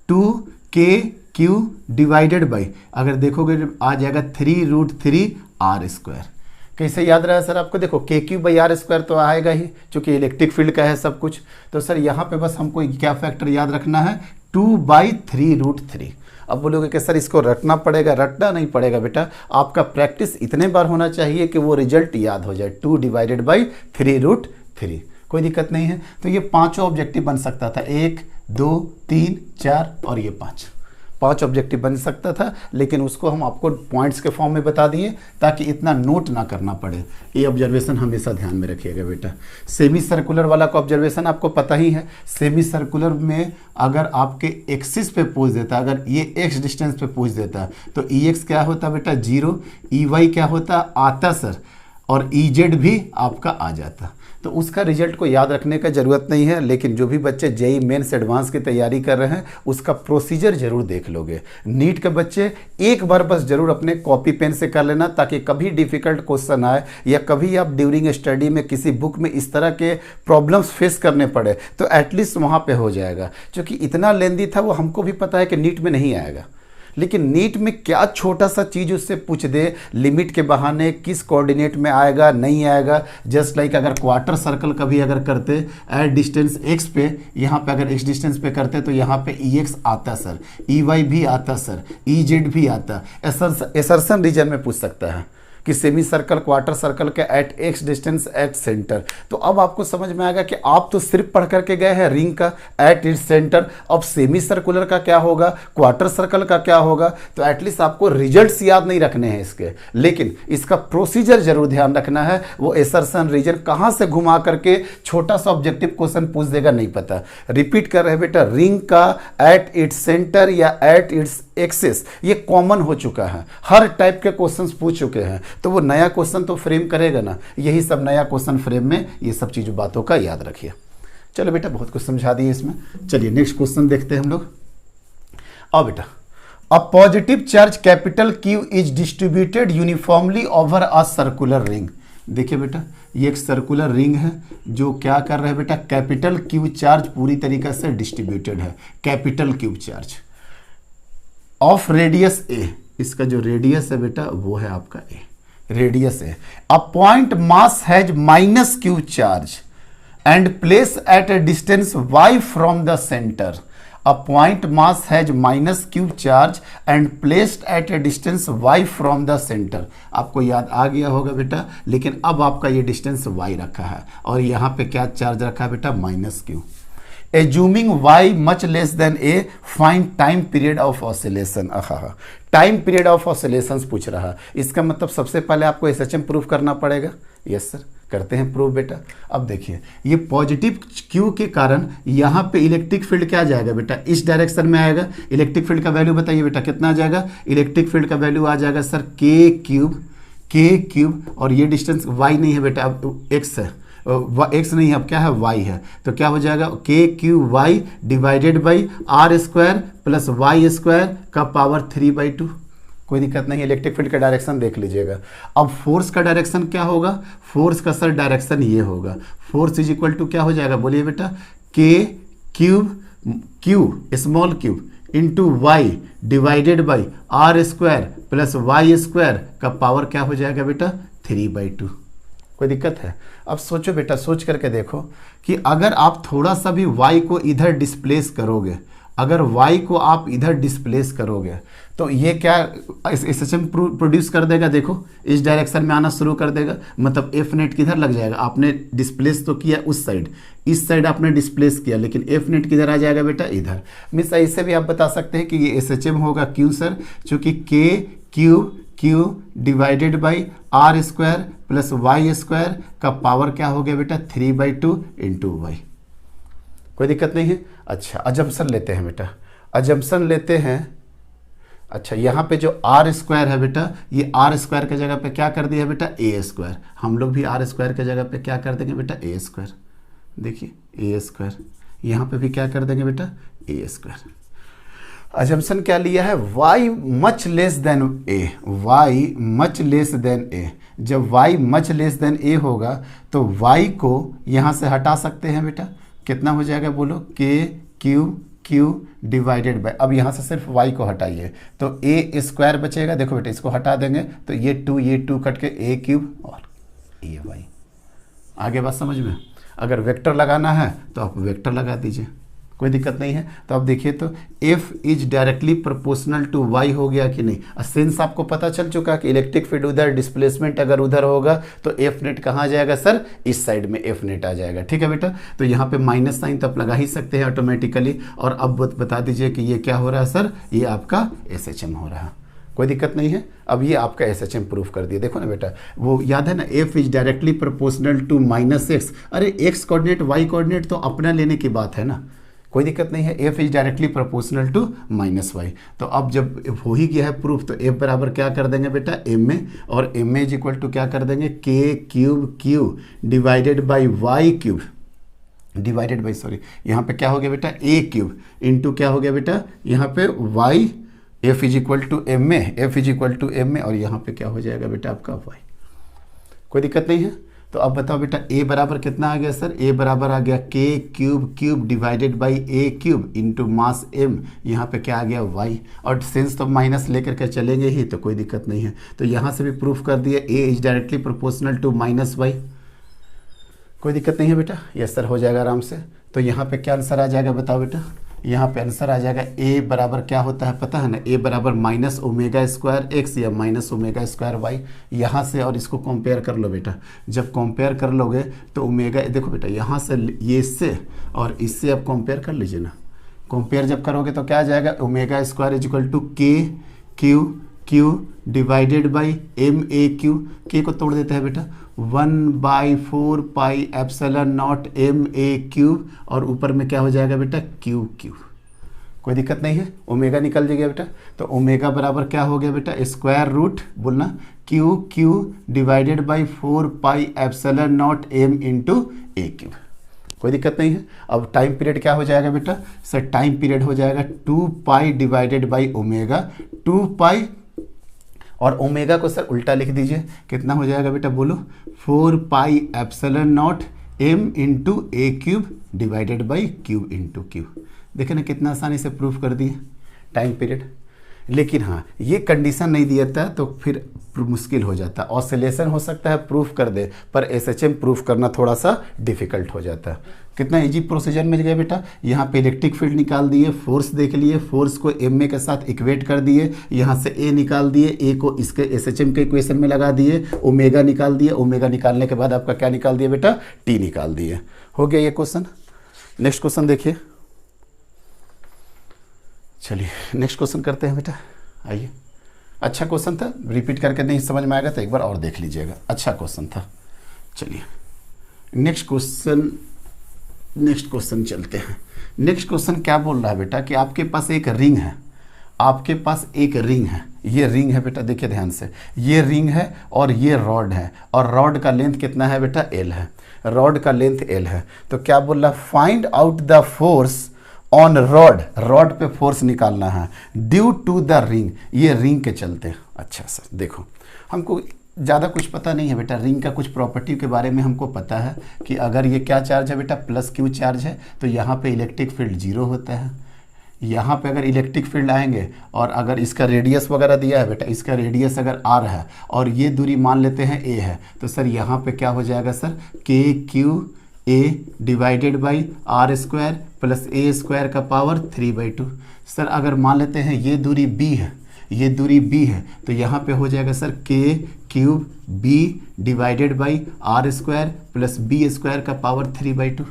2kq डिवाइडेड बाई, अगर देखोगे आ जाएगा 3√3r²। कैसे याद रहा है सर आपको, देखो kq/r² तो आएगा ही, क्योंकि इलेक्ट्रिक फील्ड का है सब कुछ। तो सर यहाँ पे बस हमको क्या फैक्टर याद रखना है, 2/3√3। अब बोलोगे कि सर इसको रटना पड़ेगा, रटना नहीं पड़ेगा बेटा, आपका प्रैक्टिस इतने बार होना चाहिए कि वो रिजल्ट याद हो जाए, 2 डिवाइडेड बाई 3√3, कोई दिक्कत नहीं है। तो ये पांचों ऑब्जेक्टिव बन सकता था, 1 2 3 4 और ये 5 ऑब्जेक्टिव बन सकता था, लेकिन उसको हम आपको पॉइंट्स के फॉर्म में बता दिए ताकि इतना नोट ना करना पड़े। ये ऑब्जर्वेशन हमेशा ध्यान में रखिएगा बेटा। सेमी सर्कुलर वाला का ऑब्जर्वेशन आपको पता ही है, सेमी सर्कुलर में अगर आपके एक्सिस पे पूछ देता, अगर ये x डिस्टेंस पे पूछ देता तो Ex क्या होता बेटा 0, Ey क्या होता आता सर, और Ez भी आपका आ जाता। तो उसका रिजल्ट को याद रखने का ज़रूरत नहीं है, लेकिन जो भी बच्चे जेई मेंस एडवांस की तैयारी कर रहे हैं उसका प्रोसीजर जरूर देख लोगे। नीट के बच्चे एक बार बस जरूर अपने कॉपी पेन से कर लेना, ताकि कभी डिफ़िकल्ट क्वेश्चन आए या कभी आप ड्यूरिंग स्टडी में किसी बुक में इस तरह के प्रॉब्लम्स फेस करने पड़े तो एटलीस्ट वहाँ पर हो जाएगा। क्योंकि इतना लेंदी था वो हमको भी पता है कि नीट में नहीं आएगा, लेकिन नीट में क्या छोटा सा चीज़ उससे पूछ दे, लिमिट के बहाने किस कोऑर्डिनेट में आएगा नहीं आएगा। जस्ट लाइक अगर क्वार्टर सर्कल का भी अगर करते एट डिस्टेंस x पे, यहाँ पे अगर x डिस्टेंस पे करते तो यहाँ पे Ex आता सर, Ey भी आता सर, Ez भी आता। एसर्शन रीजन में पूछ सकता है कि सेमी सर्कल क्वार्टर सर्कल के at x distance at center. तो अब आपको समझ में आएगा कि आप तो सिर्फ पढ़ करके गए हैं रिंग का एट इट्स सेंटर, अब सेमी सर्कुलर का क्या होगा, क्वार्टर सर्कल का क्या होगा। तो एटलीस्ट आपको रिजल्ट्स याद नहीं रखने हैं इसके, लेकिन इसका प्रोसीजर जरूर ध्यान रखना है। वो एसर्शन रीजन कहाँ से घुमा करके छोटा सा ऑब्जेक्टिव क्वेश्चन पूछ देगा नहीं पता। रिपीट कर रहे बेटा, रिंग का एट इट्स सेंटर या एट इट्स एक्सिस ये कॉमन हो चुका है, हर टाइप के क्वेश्चंस पूछ चुके हैं, तो वो नया क्वेश्चन तो फ्रेम करेगा ना। यही सब नया क्वेश्चन फ्रेम में ये सब चीज़ों बातों का याद रखिए। चलो बेटा बहुत कुछ समझा दिए इसमें, चलिए नेक्स्ट क्वेश्चन देखते हैं हम लोग। अब बेटा, a positive charge capital Q is distributed uniformly over a circular ring. देखिए बेटा ये एक सर्कुलर रिंग है जो क्या कर रहा है बेटा, कैपिटल Q चार्ज पूरी तरीके से डिस्ट्रीब्यूटेड है, capital Q charge of radius a, इसका जो रेडियस है बेटा वो है आपका a, रेडियस है। A point mass has -q charge and place at A distance y from the centre. A point mass has -q charge and placed at A distance y from the centre. आपको याद आ गया होगा बेटा, लेकिन अब आपका ये डिस्टेंस y रखा है और यहाँ पे क्या चार्ज रखा है बेटा, -q। Assuming y much less than a, find time period of oscillation। Time period of oscillations पूछ रहा है, इसका मतलब सबसे पहले आपको SHM प्रूफ करना पड़ेगा। यस सर, करते हैं प्रूफ बेटा। अब देखिए ये पॉजिटिव Q के कारण यहाँ पे इलेक्ट्रिक फील्ड क्या जाएगा बेटा, इस डायरेक्शन में आएगा। इलेक्ट्रिक फील्ड का वैल्यू बताइए बेटा कितना आ जाएगा, इलेक्ट्रिक फील्ड का वैल्यू आ जाएगा सर k क्यूब, और ये डिस्टेंस y नहीं है बेटा, अब x है, x नहीं है अब क्या है y है, तो क्या हो जाएगा k/q/y divided by r² plus y² का पावर 3/2। कोई दिक्कत नहीं, इलेक्ट्रिक फील्ड का डायरेक्शन देख लीजिएगा। अब फोर्स का डायरेक्शन क्या होगा, फोर्स का सर डायरेक्शन ये होगा, फोर्स इज इक्वल टू क्या हो जाएगा बोलिए बेटा, q small cube into y divided by r² plus y² का पावर क्या हो जाएगा बेटा 3/2। कोई दिक्कत है। अब सोचो बेटा, सोच करके देखो कि अगर आप थोड़ा सा भी y को इधर डिस्प्लेस करोगे, अगर y को आप इधर डिस्प्लेस करोगे तो ये क्या SHM प्रोड्यूस कर देगा, देखो इस डायरेक्शन में आना शुरू कर देगा, मतलब एफ नेट किधर लग जाएगा, आपने डिस्प्लेस तो किया उस साइड, इस साइड आपने डिस्प्लेस किया, लेकिन एफ नेट किधर आ जाएगा बेटा, इधर। मिस ऐसे भी आप बता सकते हैं कि ये SHM होगा क्यों सर, चूँकि Q divided by are square plus Y square का पावर क्या हो गया बेटा, 3/2 इंटू वाई। कोई दिक्कत नहीं है। अच्छा अजम्पशन लेते हैं बेटा, अजम्पशन लेते हैं। अच्छा यहाँ पे जो आर स्क्वायर है बेटा, ये आर स्क्वायर के जगह पे क्या कर दिया है बेटा, ए स्क्वायर। हम लोग भी आर स्क्वायर के जगह पे क्या कर देंगे बेटा, ए स्क्वायर। देखिए ए स्क्वायर, यहाँ पे भी क्या कर देंगे बेटा, ए स्क्वायर। अजम्पशन क्या लिया है, y much less than a, y much less than a। जब y much less than a होगा तो y को यहाँ से हटा सकते हैं बेटा, कितना हो जाएगा बोलो, q डिवाइडेड बाय, अब यहाँ से सिर्फ y को हटाइए तो a स्क्वायर बचेगा। देखो बेटा इसको हटा देंगे तो ये 2 कट के a क्यूब और ये y। आगे बात समझ में। अगर वेक्टर लगाना है तो आप वेक्टर लगा दीजिए, कोई दिक्कत नहीं है। तो अब देखिए तो F is directly proportional to Y हो गया कि नहीं। सेंस आपको पता चल चुका कि इलेक्ट्रिक फील्ड उधर, डिस्प्लेसमेंट अगर उधर होगा तो F नेट कहाँ आ जाएगा सर, इस साइड में F नेट आ जाएगा। ठीक है बेटा, तो यहाँ पे माइनस साइन तो आप लगा ही सकते हैं ऑटोमेटिकली। और अब बता दीजिए कि ये क्या हो रहा है सर, ये आपका SHM हो रहा है, कोई दिक्कत नहीं है। अब ये आपका SHM प्रूफ कर दिया। देखो ना बेटा, वो याद है ना, F is directly proportional to -x। अरे x कोऑर्डिनेट y कोऑर्डिनेट तो अपना लेने की बात है ना, कोई दिक्कत नहीं है। F is directly proportional to -y। तो अब जब हो ही गया है प्रूफ तो F बराबर क्या कर देंगे बेटा, ma, और ma इज इक्वल टू क्या कर देंगे, k³ divided by Y cube divided by, sorry यहाँ पे क्या हो गया बेटा, a³ इंटू क्या हो गया बेटा, यहाँ पे y। F is equal to ma, और यहाँ पे क्या हो जाएगा बेटा आपका y। कोई दिक्कत नहीं है। तो अब बताओ बेटा a बराबर कितना आ गया सर, a बराबर आ गया k³ divided by a³ into mass m, यहाँ पे क्या आ गया y। और सेंस तो माइनस लेकर के चलेंगे ही, तो कोई दिक्कत नहीं है। तो यहाँ से भी प्रूफ कर दिया a is directly proportional to -y, कोई दिक्कत नहीं है बेटा, यस सर हो जाएगा आराम से। तो यहाँ पे क्या आंसर आ जाएगा बताओ बेटा, यहाँ पे आंसर आ जाएगा a बराबर क्या होता है पता है ना, a बराबर -ω²x या -ω²y। यहाँ से और इसको कंपेयर कर लो बेटा, जब कंपेयर कर लोगे तो ओमेगा, देखो बेटा यहाँ से ये इससे और इससे अब कंपेयर कर लीजिए ना, कंपेयर जब करोगे तो क्या आ जाएगा, ω² is equal to k³ divided by ma³, k को तोड़ देते हैं बेटा, 1/4 पाई एप्सिलॉन नॉट ma³, और ऊपर में क्या हो जाएगा बेटा, q³। कोई दिक्कत नहीं है, ओमेगा निकल जाएगा बेटा। तो ओमेगा बराबर क्या हो गया बेटा, स्क्वायर रूट बोलना q³ divided by 4 pi epsilon not m into a³। कोई दिक्कत नहीं है। अब टाइम पीरियड क्या हो जाएगा बेटा सर, टाइम पीरियड हो जाएगा 2 पाई डिवाइडेड बाई ओमेगा, 2 पाई, और ओमेगा को सर उल्टा लिख दीजिए, कितना हो जाएगा बेटा बोलो, 4 pi epsilon not m into a³ divided by q into q। देखे ना कितना आसानी से प्रूफ कर दिए टाइम पीरियड। लेकिन हाँ, ये कंडीशन नहीं दिया था तो फिर मुश्किल हो जाता, ऑसिलेशन हो सकता है प्रूफ कर दे, पर SHM प्रूफ करना थोड़ा सा डिफिकल्ट हो जाता है। कितना इजी प्रोसीजर मिल गया बेटा, यहाँ पे इलेक्ट्रिक फील्ड निकाल दिए, फोर्स देख लिए, फोर्स को ma के साथ इक्वेट कर दिए, यहाँ से a निकाल दिए, a को इसके SHM के इक्वेशन में लगा दिए, ओमेगा निकाल दिए, ओमेगा निकालने के बाद आपका क्या निकाल दिया बेटा, t निकाल दिए। हो गया ये क्वेश्चन। नेक्स्ट क्वेश्चन देखिए, चलिए नेक्स्ट क्वेश्चन करते हैं बेटा, आइए। अच्छा क्वेश्चन था, रिपीट करके नहीं समझ में आएगा तो एक बार और देख लीजिएगा, अच्छा क्वेश्चन था। चलिए नेक्स्ट क्वेश्चन चलते हैं। नेक्स्ट क्वेश्चन क्या बोल रहा है बेटा कि आपके पास एक रिंग है, आपके पास एक रिंग है, ये रिंग है बेटा, देखिए ध्यान से, ये रिंग है और ये रॉड है, और रॉड का लेंथ कितना है बेटा, L है, रॉड का लेंथ L है। तो क्या बोल रहा है, find out the force on rod, rod पे फोर्स निकालना है ड्यू टू द रिंग, ये रिंग के चलते। अच्छा सर देखो, हमको ज़्यादा कुछ पता नहीं है बेटा, रिंग का कुछ प्रॉपर्टी के बारे में हमको पता है कि अगर ये क्या चार्ज है बेटा, प्लस Q चार्ज है, तो यहाँ पे इलेक्ट्रिक फील्ड 0 होता है। यहाँ पे अगर इलेक्ट्रिक फील्ड आएंगे और अगर इसका रेडियस वगैरह दिया है बेटा, इसका रेडियस अगर r है और ये दूरी मान लेते हैं a है, तो सर यहाँ पे क्या हो जाएगा sir, KQ A divided by are square plus A square का पावर 3/2। सर अगर मान लेते हैं ये दूरी b है, ये दूरी b है, तो यहाँ पे हो जाएगा sir k cube b divided by are square plus B square का पावर 3/2।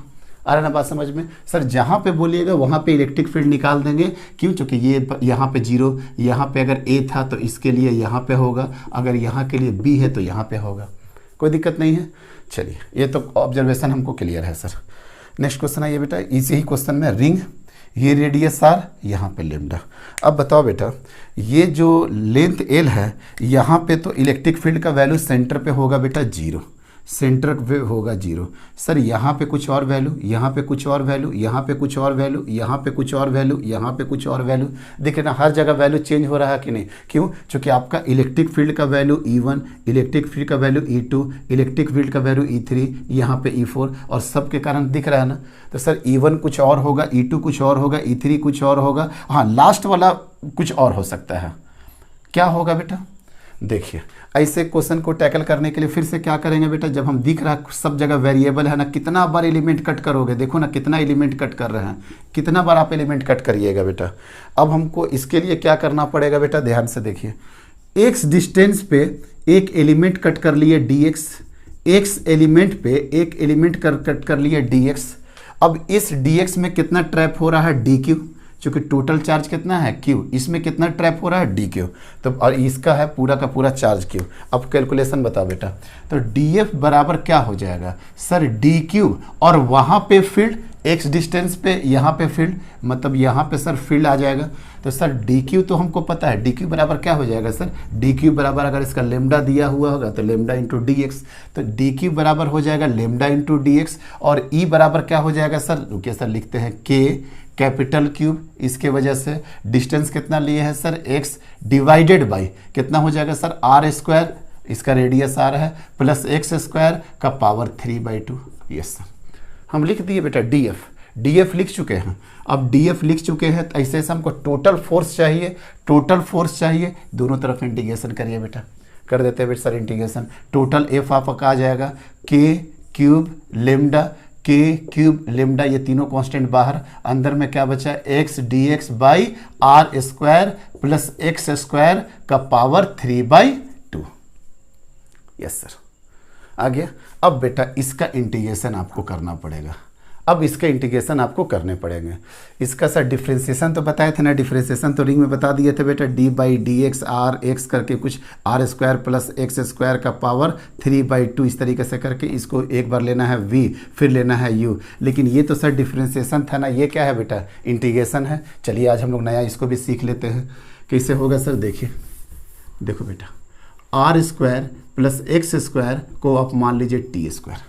आ रहा ना बात समझ में? सर जहाँ पे बोलिएगा वहाँ पे इलेक्ट्रिक फील्ड निकाल देंगे। क्यों? चूँकि ये यहाँ पे 0, यहाँ पे अगर a था तो इसके लिए यहाँ पे होगा, अगर यहाँ के लिए b है तो यहाँ पे होगा। कोई दिक्कत नहीं है। चलिए ये तो ऑब्जर्वेशन हमको क्लियर है सर। नेक्स्ट क्वेश्चन आइए बेटा, इसी ही क्वेश्चन में रिंग, ये रेडियस r, यहाँ पे लेमडा। अब बताओ बेटा, ये जो लेंथ l है, यहाँ पे तो इलेक्ट्रिक फील्ड का वैल्यू सेंटर पे होगा बेटा 0, सेंटर पे होगा 0। सर यहाँ पे कुछ और वैल्यू, यहाँ पे कुछ और वैल्यू, यहाँ पे कुछ और वैल्यू, यहाँ पे कुछ और वैल्यू, यहाँ पे कुछ और वैल्यू। देखे ना हर जगह वैल्यू चेंज हो रहा है कि नहीं? क्यों? क्योंकि आपका इलेक्ट्रिक फील्ड का वैल्यू E1, इलेक्ट्रिक फील्ड का वैल्यू E2, इलेक्ट्रिक फील्ड का वैल्यू E3, यहाँ पे E4, और सब के कारण दिख रहा है ना। तो सर E1 कुछ और होगा, E2 कुछ और होगा, E3 कुछ और होगा, हाँ लास्ट वाला कुछ और हो सकता है। क्या होगा बेटा? देखिए ऐसे क्वेश्चन को टैकल करने के लिए फिर से क्या करेंगे बेटा, जब हम दिख रहा है सब जगह वेरिएबल है ना, कितना बार एलिमेंट कट करोगे? देखो ना कितना एलिमेंट कट कर रहे हैं, कितना बार आप एलिमेंट कट करिएगा बेटा। अब हमको इसके लिए क्या करना पड़ेगा बेटा, ध्यान से देखिए। एक्स डिस्टेंस पे एक एलिमेंट कट कर लिए dx, एक्स एलिमेंट पे एक एलिमेंट कट कर लिए dx। अब इस dx में कितना ट्रैप हो रहा है dq, क्योंकि टोटल चार्ज कितना है q, इसमें कितना ट्रैप हो रहा है dq, तो और इसका है पूरा का पूरा चार्ज q। अब कैलकुलेशन बताओ बेटा, तो df बराबर क्या हो जाएगा सर dq, और वहाँ पे फील्ड x डिस्टेंस पे, यहाँ पे फील्ड, मतलब यहाँ पे सर फील्ड आ जाएगा। तो सर dq तो हमको पता है, dq बराबर क्या हो जाएगा सर, dq बराबर अगर इसका लेमडा दिया हुआ होगा तो लेमडा इंटू dx, तो dq बराबर हो जाएगा लेमडा इंटू dx। और e बराबर क्या हो जाएगा सर, रुकिए सर लिखते हैं k कैपिटल क्यूब, इसके वजह से डिस्टेंस कितना लिए है सर x डिवाइडेड बाई कितना हो जाएगा सर r स्क्वायर, इसका रेडियस r है, प्लस x स्क्वायर का पावर 3/2। यस सर, हम लिख दिए बेटा df लिख चुके हैं। अब df लिख चुके हैं तो ऐसे हमको टोटल फोर्स चाहिए, टोटल फोर्स चाहिए, दोनों तरफ इंटीग्रेशन करिए बेटा। कर देते हैं बेटा सर इंटीग्रेशन, टोटल एफ आपका आ जाएगा k cube lambda, k cube lambda, ये तीनों कांस्टेंट बाहर, अंदर में क्या बचा x dx by r square plus x square का पावर 3/2। यस सर, आ गया। अब बेटा इसका इंटीग्रेशन आपको करना पड़ेगा, अब इसका इंटीग्रेशन आपको करने पड़ेंगे। इसका सर डिफ्रेंसिएशन तो बताए थे ना, डिफ्रेंसिएशन तो रिंग में बता दिए थे बेटा, d by D X R X करके कुछ r square plus x square का पावर 3/2, इस तरीके से करके इसको एक बार लेना है v, फिर लेना है u। लेकिन ये तो सर डिफ्रेंसिएशन था ना, ये क्या है बेटा, इंटीग्रेशन है। चलिए आज हम लोग नया इसको भी सीख लेते हैं, कैसे होगा सर। देखिए देखो बेटा, are square plus x square को आप मान लीजिए टी स्क्वायर,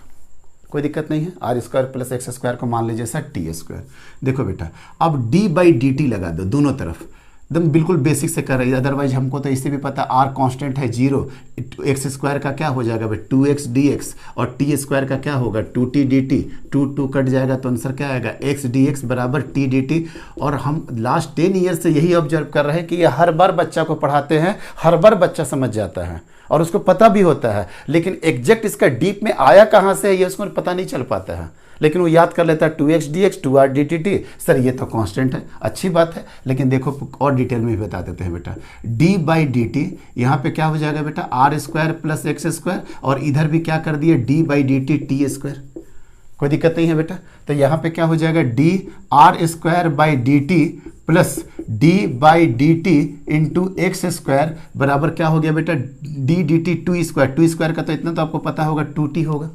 कोई दिक्कत नहीं है। R square plus x square को मान लीजिए सर टी स्क्वायर। देखो बेटा अब डी बाई डी टी लगा दो दोनों तरफ, एकदम बिल्कुल बेसिक से कर रही है, अदरवाइज हमको तो इससे भी पता आर कांस्टेंट है 0, एक्स स्क्वायर का क्या हो जाएगा भाई 2x dx, और टी स्क्वायर का क्या होगा 2t dt, 2 कट जाएगा तो आंसर क्या आएगा x dx बराबर t dt। और हम लास्ट 10 ईयर से यही ऑब्जर्व कर रहे हैं कि ये हर बार बच्चा को पढ़ाते हैं, हर बार बच्चा समझ जाता है और उसको पता भी होता है, लेकिन एग्जैक्ट इसका डीप में आया कहाँ से है ये उसको पता नहीं चल पाता है, लेकिन वो याद कर लेता है 2x dx 2r dt। Sir ये तो कांस्टेंट है, अच्छी बात है, लेकिन देखो और डिटेल में भी बता देते हैं बेटा। d बाई डी टी यहाँ पे क्या हो जाएगा बेटा are square plus x square, और इधर भी क्या कर दिए d by D T T square, कोई दिक्कत नहीं है बेटा। तो यहाँ पे क्या हो जाएगा d R square by D T plus d by D T into X square बराबर क्या हो गया बेटा d डी टी 2 स्क्वायर का तो इतना तो आपको पता होगा 2t होगा,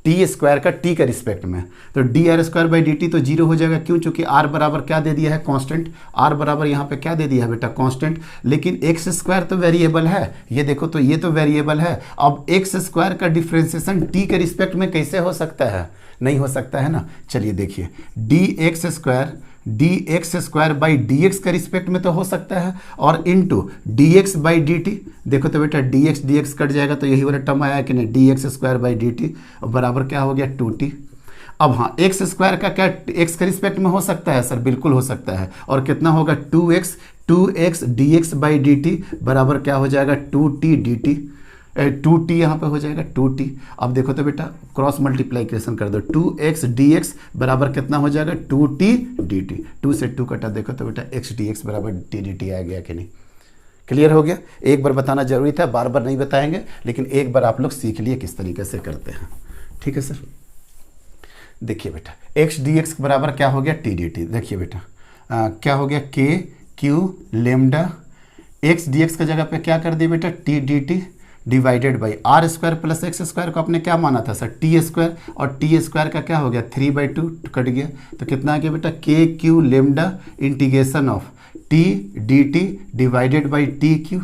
टी स्क्वायर का टी का रिस्पेक्ट में, तो D R square by D T तो 0 हो जाएगा। क्यों? चूंकि आर बराबर क्या दे दिया है कांस्टेंट, आर बराबर यहाँ पे क्या दे दिया है बेटा कांस्टेंट, लेकिन एक्स स्क्वायर तो वेरिएबल है, ये देखो तो ये तो वेरिएबल है। अब एक्स स्क्वायर का डिफ्रेंसिएशन टी के रिस्पेक्ट में कैसे हो सकता है, नहीं हो सकता है ना। चलिए देखिए D x square by D x के रिस्पेक्ट में तो हो सकता है, और into D x by D T, देखो तो बेटा डी एक्स कट जाएगा तो यही वाला टर्म आया कि नहीं D x square by D T बराबर क्या हो गया 2t। अब हाँ एक्स स्क्वायर का क्या एक्स के रिस्पेक्ट में हो सकता है सर, बिल्कुल हो सकता है, और कितना होगा 2x D x by D T बराबर क्या हो जाएगा 2t dt। 2t यहाँ पे हो जाएगा 2t। अब देखो तो बेटा क्रॉस मल्टीप्लाइकेशन कर दो, 2x dx बराबर कितना हो जाएगा 2t dt। 2 से 2 कटा, देखो तो बेटा x dx बराबर t dt आ गया कि नहीं। क्लियर हो गया। एक बार बताना जरूरी था, बार बार नहीं बताएंगे, लेकिन एक बार आप लोग सीख लिए किस तरीके से करते हैं। ठीक है सर। देखिए बेटा x dx बराबर क्या हो गया t dt। देखिए बेटा क्या हो गया k q lambda, x dx का जगह पे क्या कर दिया बेटा t dt divided by are square plus x square को आपने क्या माना था सर टी स्क्वायर, और टी स्क्वायर का क्या हो गया 3/2 कट गया, तो कितना आ गया बेटा K Q lambda integration of T D T divided by T Q.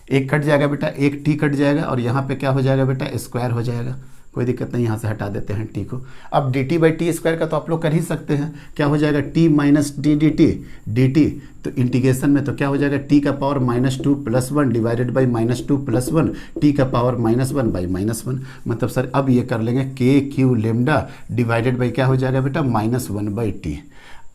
एक कट जाएगा बेटा, एक टी कट जाएगा, और यहाँ पे क्या हो जाएगा बेटा स्क्वायर हो जाएगा, कोई दिक्कत नहीं, यहाँ से हटा देते हैं टी को। अब D T by T square का तो आप लोग कर ही सकते हैं, क्या हो जाएगा T minus D D T D T, तो इंटीग्रेशन में तो क्या हो जाएगा टी का पावर -2 + 1 डिवाइडेड बाई -2 + 1 टी का पावर -1 बाई -1। मतलब सर अब ये कर लेंगे के क्यू लेमडा डिवाइडेड बाई क्या हो जाएगा बेटा -1 बाई टी।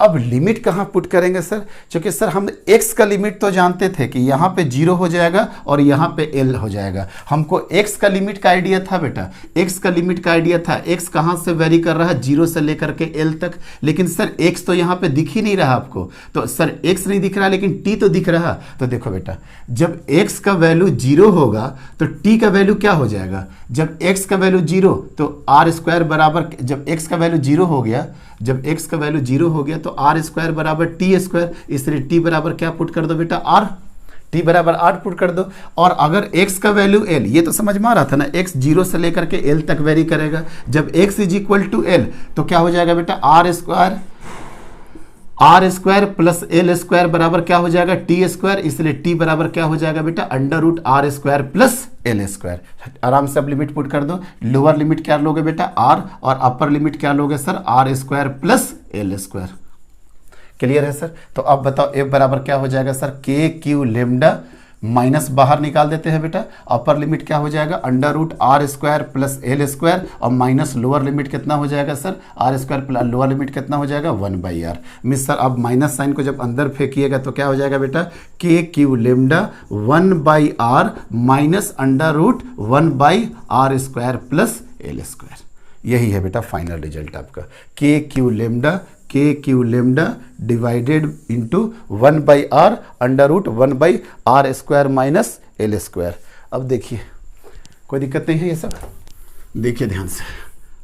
अब लिमिट कहाँ पुट करेंगे सर, क्योंकि सर हम x का लिमिट तो जानते थे कि यहाँ पे 0 हो जाएगा और यहाँ पे l हो जाएगा। हमको x का लिमिट का आइडिया था बेटा, x का लिमिट का आइडिया था, x कहाँ से वेरी कर रहा है 0 से लेकर के l तक, लेकिन सर x तो यहाँ पे दिख ही नहीं रहा आपको, तो सर x नहीं दिख रहा लेकिन t तो दिख रहा। तो देखो बेटा जब x का वैल्यू 0 होगा तो t का वैल्यू क्या हो जाएगा, जब x का वैल्यू 0 तो आर स्क्वायर बराबर, जब x का वैल्यू 0 हो गया, जब x का वैल्यू 0 हो गया तो आर स्क्वायर बराबर टी स्क्वायर, इसलिए टी बराबर क्या पुट कर दो बेटा आर, टी बराबर आर पुट कर दो। और अगर x का वैल्यू l, ये तो समझ में आ रहा था ना, x 0 से लेकर के l तक वेरी करेगा, जब x = l तो क्या हो जाएगा बेटा are square plus L square बराबर क्या हो जाएगा टी स्क्वायर, इसलिए टी बराबर क्या हो जाएगा बेटा √r² प्लस एल स्क्वायर। आराम से अब लिमिट पुट कर दो, लोअर लिमिट क्या लोगे बेटा r, और अपर लिमिट क्या लोगे sir r² plus L square. Clear है सर। तो अब बताओ f बराबर क्या हो जाएगा सर के क्यू लेमडा, माइनस बाहर निकाल देते हैं बेटा, अपर लिमिट क्या हो जाएगा √r² प्लस एल स्क्वायर, और माइनस लोअर लिमिट कितना हो जाएगा sir r² plus lower limit कितना हो जाएगा 1/r। मिस सर अब माइनस साइन को जब अंदर फेंकिएगा तो क्या हो जाएगा बेटा K Q lambda 1/r minus √1/r² plus L square. यही है बेटा फाइनल रिजल्ट आपका, के Q lambda divided into 1/r √1/r² minus L square. अब देखिए कोई दिक्कत नहीं है ये सब, देखिए ध्यान से,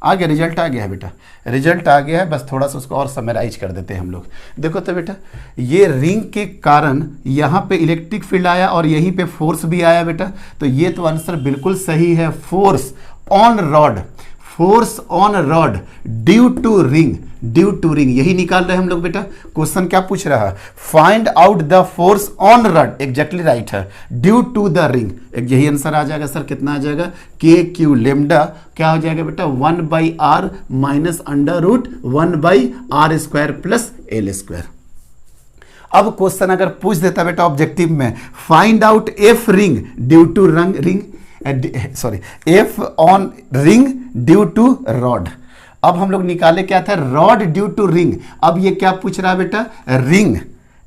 आ गया रिजल्ट, आ गया है बेटा, रिजल्ट आ गया है, बस थोड़ा सा उसको और समराइज कर देते हैं हम लोग। देखो तो बेटा ये रिंग के कारण यहाँ पे इलेक्ट्रिक फील्ड आया और यहीं पे फोर्स भी आया बेटा, तो ये तो आंसर बिल्कुल सही है, force on rod due to ring, यही निकाल रहे हैं हम लोग बेटा। क्वेश्चन क्या पूछ रहा है, find out the force on rod, exactly right है, ड्यू टू द रिंग, यही आंसर आ जाएगा सर। कितना आ जाएगा के क्यू लेमडा क्या हो जाएगा बेटा 1/r minus √1/r² plus L square. अब क्वेश्चन अगर पूछ देता बेटा ऑब्जेक्टिव में, find out F ring due to F on ring due to rod. अब हम लोग निकाले क्या था रॉड ड्यू टू रिंग, अब ये क्या पूछ रहा है बेटा रिंग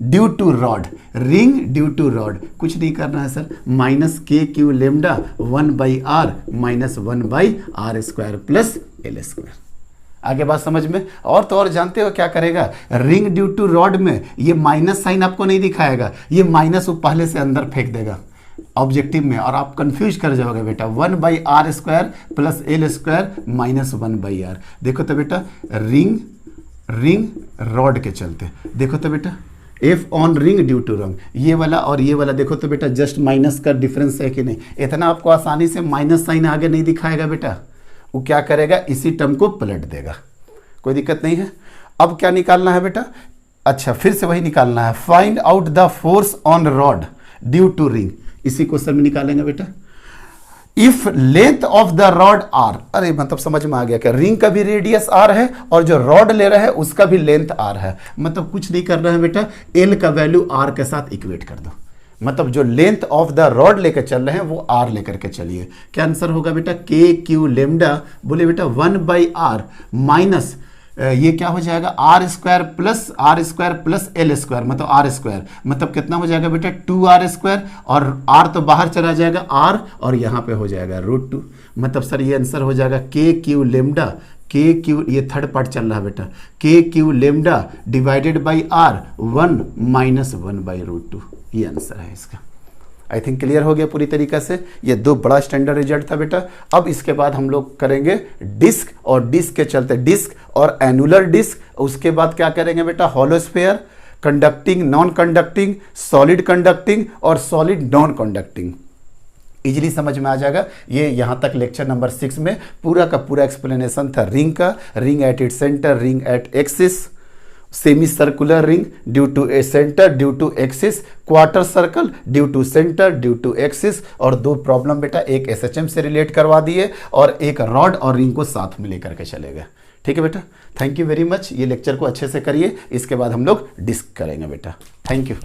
ड्यू टू रॉड, कुछ नहीं करना है सर, माइनस के Q lambda 1/r minus 1/r² plus L square. आगे बात समझ में, और तो और जानते हो क्या करेगा, रिंग ड्यू टू रॉड में ये माइनस साइन आपको नहीं दिखाएगा, ये माइनस वो पहले से अंदर फेंक देगा ऑब्जेक्टिव में, और आप कंफ्यूज कर जाओगे बेटा 1/r² plus L square minus 1/r। देखो तो बेटा रिंग रॉड के चलते, देखो तो बेटा F on ring due to ring, ये वाला और ये वाला देखो तो बेटा जस्ट माइनस का डिफरेंस है कि नहीं, इतना आपको आसानी से माइनस साइन आगे नहीं दिखाएगा बेटा, वो क्या करेगा इसी टर्म को पलट देगा, कोई दिक्कत नहीं है। अब क्या निकालना है बेटा, अच्छा फिर से वही निकालना है, find out the force on rod due to ring, इसी क्वेश्चन में निकालेंगे बेटा। If length of the rod R, अरे मतलब समझ में आ गया क्या, रिंग का भी रेडियस आर है और जो रॉड ले रहा है उसका भी लेंथ आर है, मतलब कुछ नहीं कर रहा है बेटा, एल का वैल्यू आर के साथ इक्वेट कर दो, मतलब जो लेंथ ऑफ द रॉड लेकर चल रहे हैं वो आर लेकर के चलिए। क्या आंसर होगा बेटा के क्यू लेमडा, बोले बेटा 1/r माइनस ये क्या हो जाएगा are square plus L square मतलब आर स्क्वायर, मतलब कितना हो जाएगा बेटा 2r², और r तो बाहर चला जाएगा r, और यहाँ पे हो जाएगा √2। मतलब सर ये आंसर हो जाएगा के क्यू लेमडा, के क्यू, ये थर्ड पार्ट चल रहा है बेटा, K Q lambda divided by r 1 - 1/√2, ये आंसर है इसका। आई थिंक क्लियर हो गया पूरी तरीके से। ये दो बड़ा स्टैंडर्ड रिजल्ट था बेटा। अब इसके बाद हम लोग करेंगे डिस्क, और डिस्क के चलते डिस्क और एनुलर डिस्क। उसके बाद क्या करेंगे बेटा, hollow sphere, conducting, non conducting, solid conducting और सॉलिड नॉन कंडक्टिंग। इजीली समझ में आ जाएगा। ये यहाँ तक लेक्चर नंबर 6 में पूरा का पूरा एक्सप्लेनेशन था रिंग का, ring at it center, ring at axis, semi circular ring due to a center due to axis, quarter circle due to center due to axis, और दो प्रॉब्लम बेटा एक एसएचएम से रिलेट करवा दिए और एक रॉड और रिंग को साथ में लेकर के चले गए। ठीक है बेटा, थैंक यू वेरी मच। ये लेक्चर को अच्छे से करिए, इसके बाद हम लोग डिस्क करेंगे बेटा। Thank you.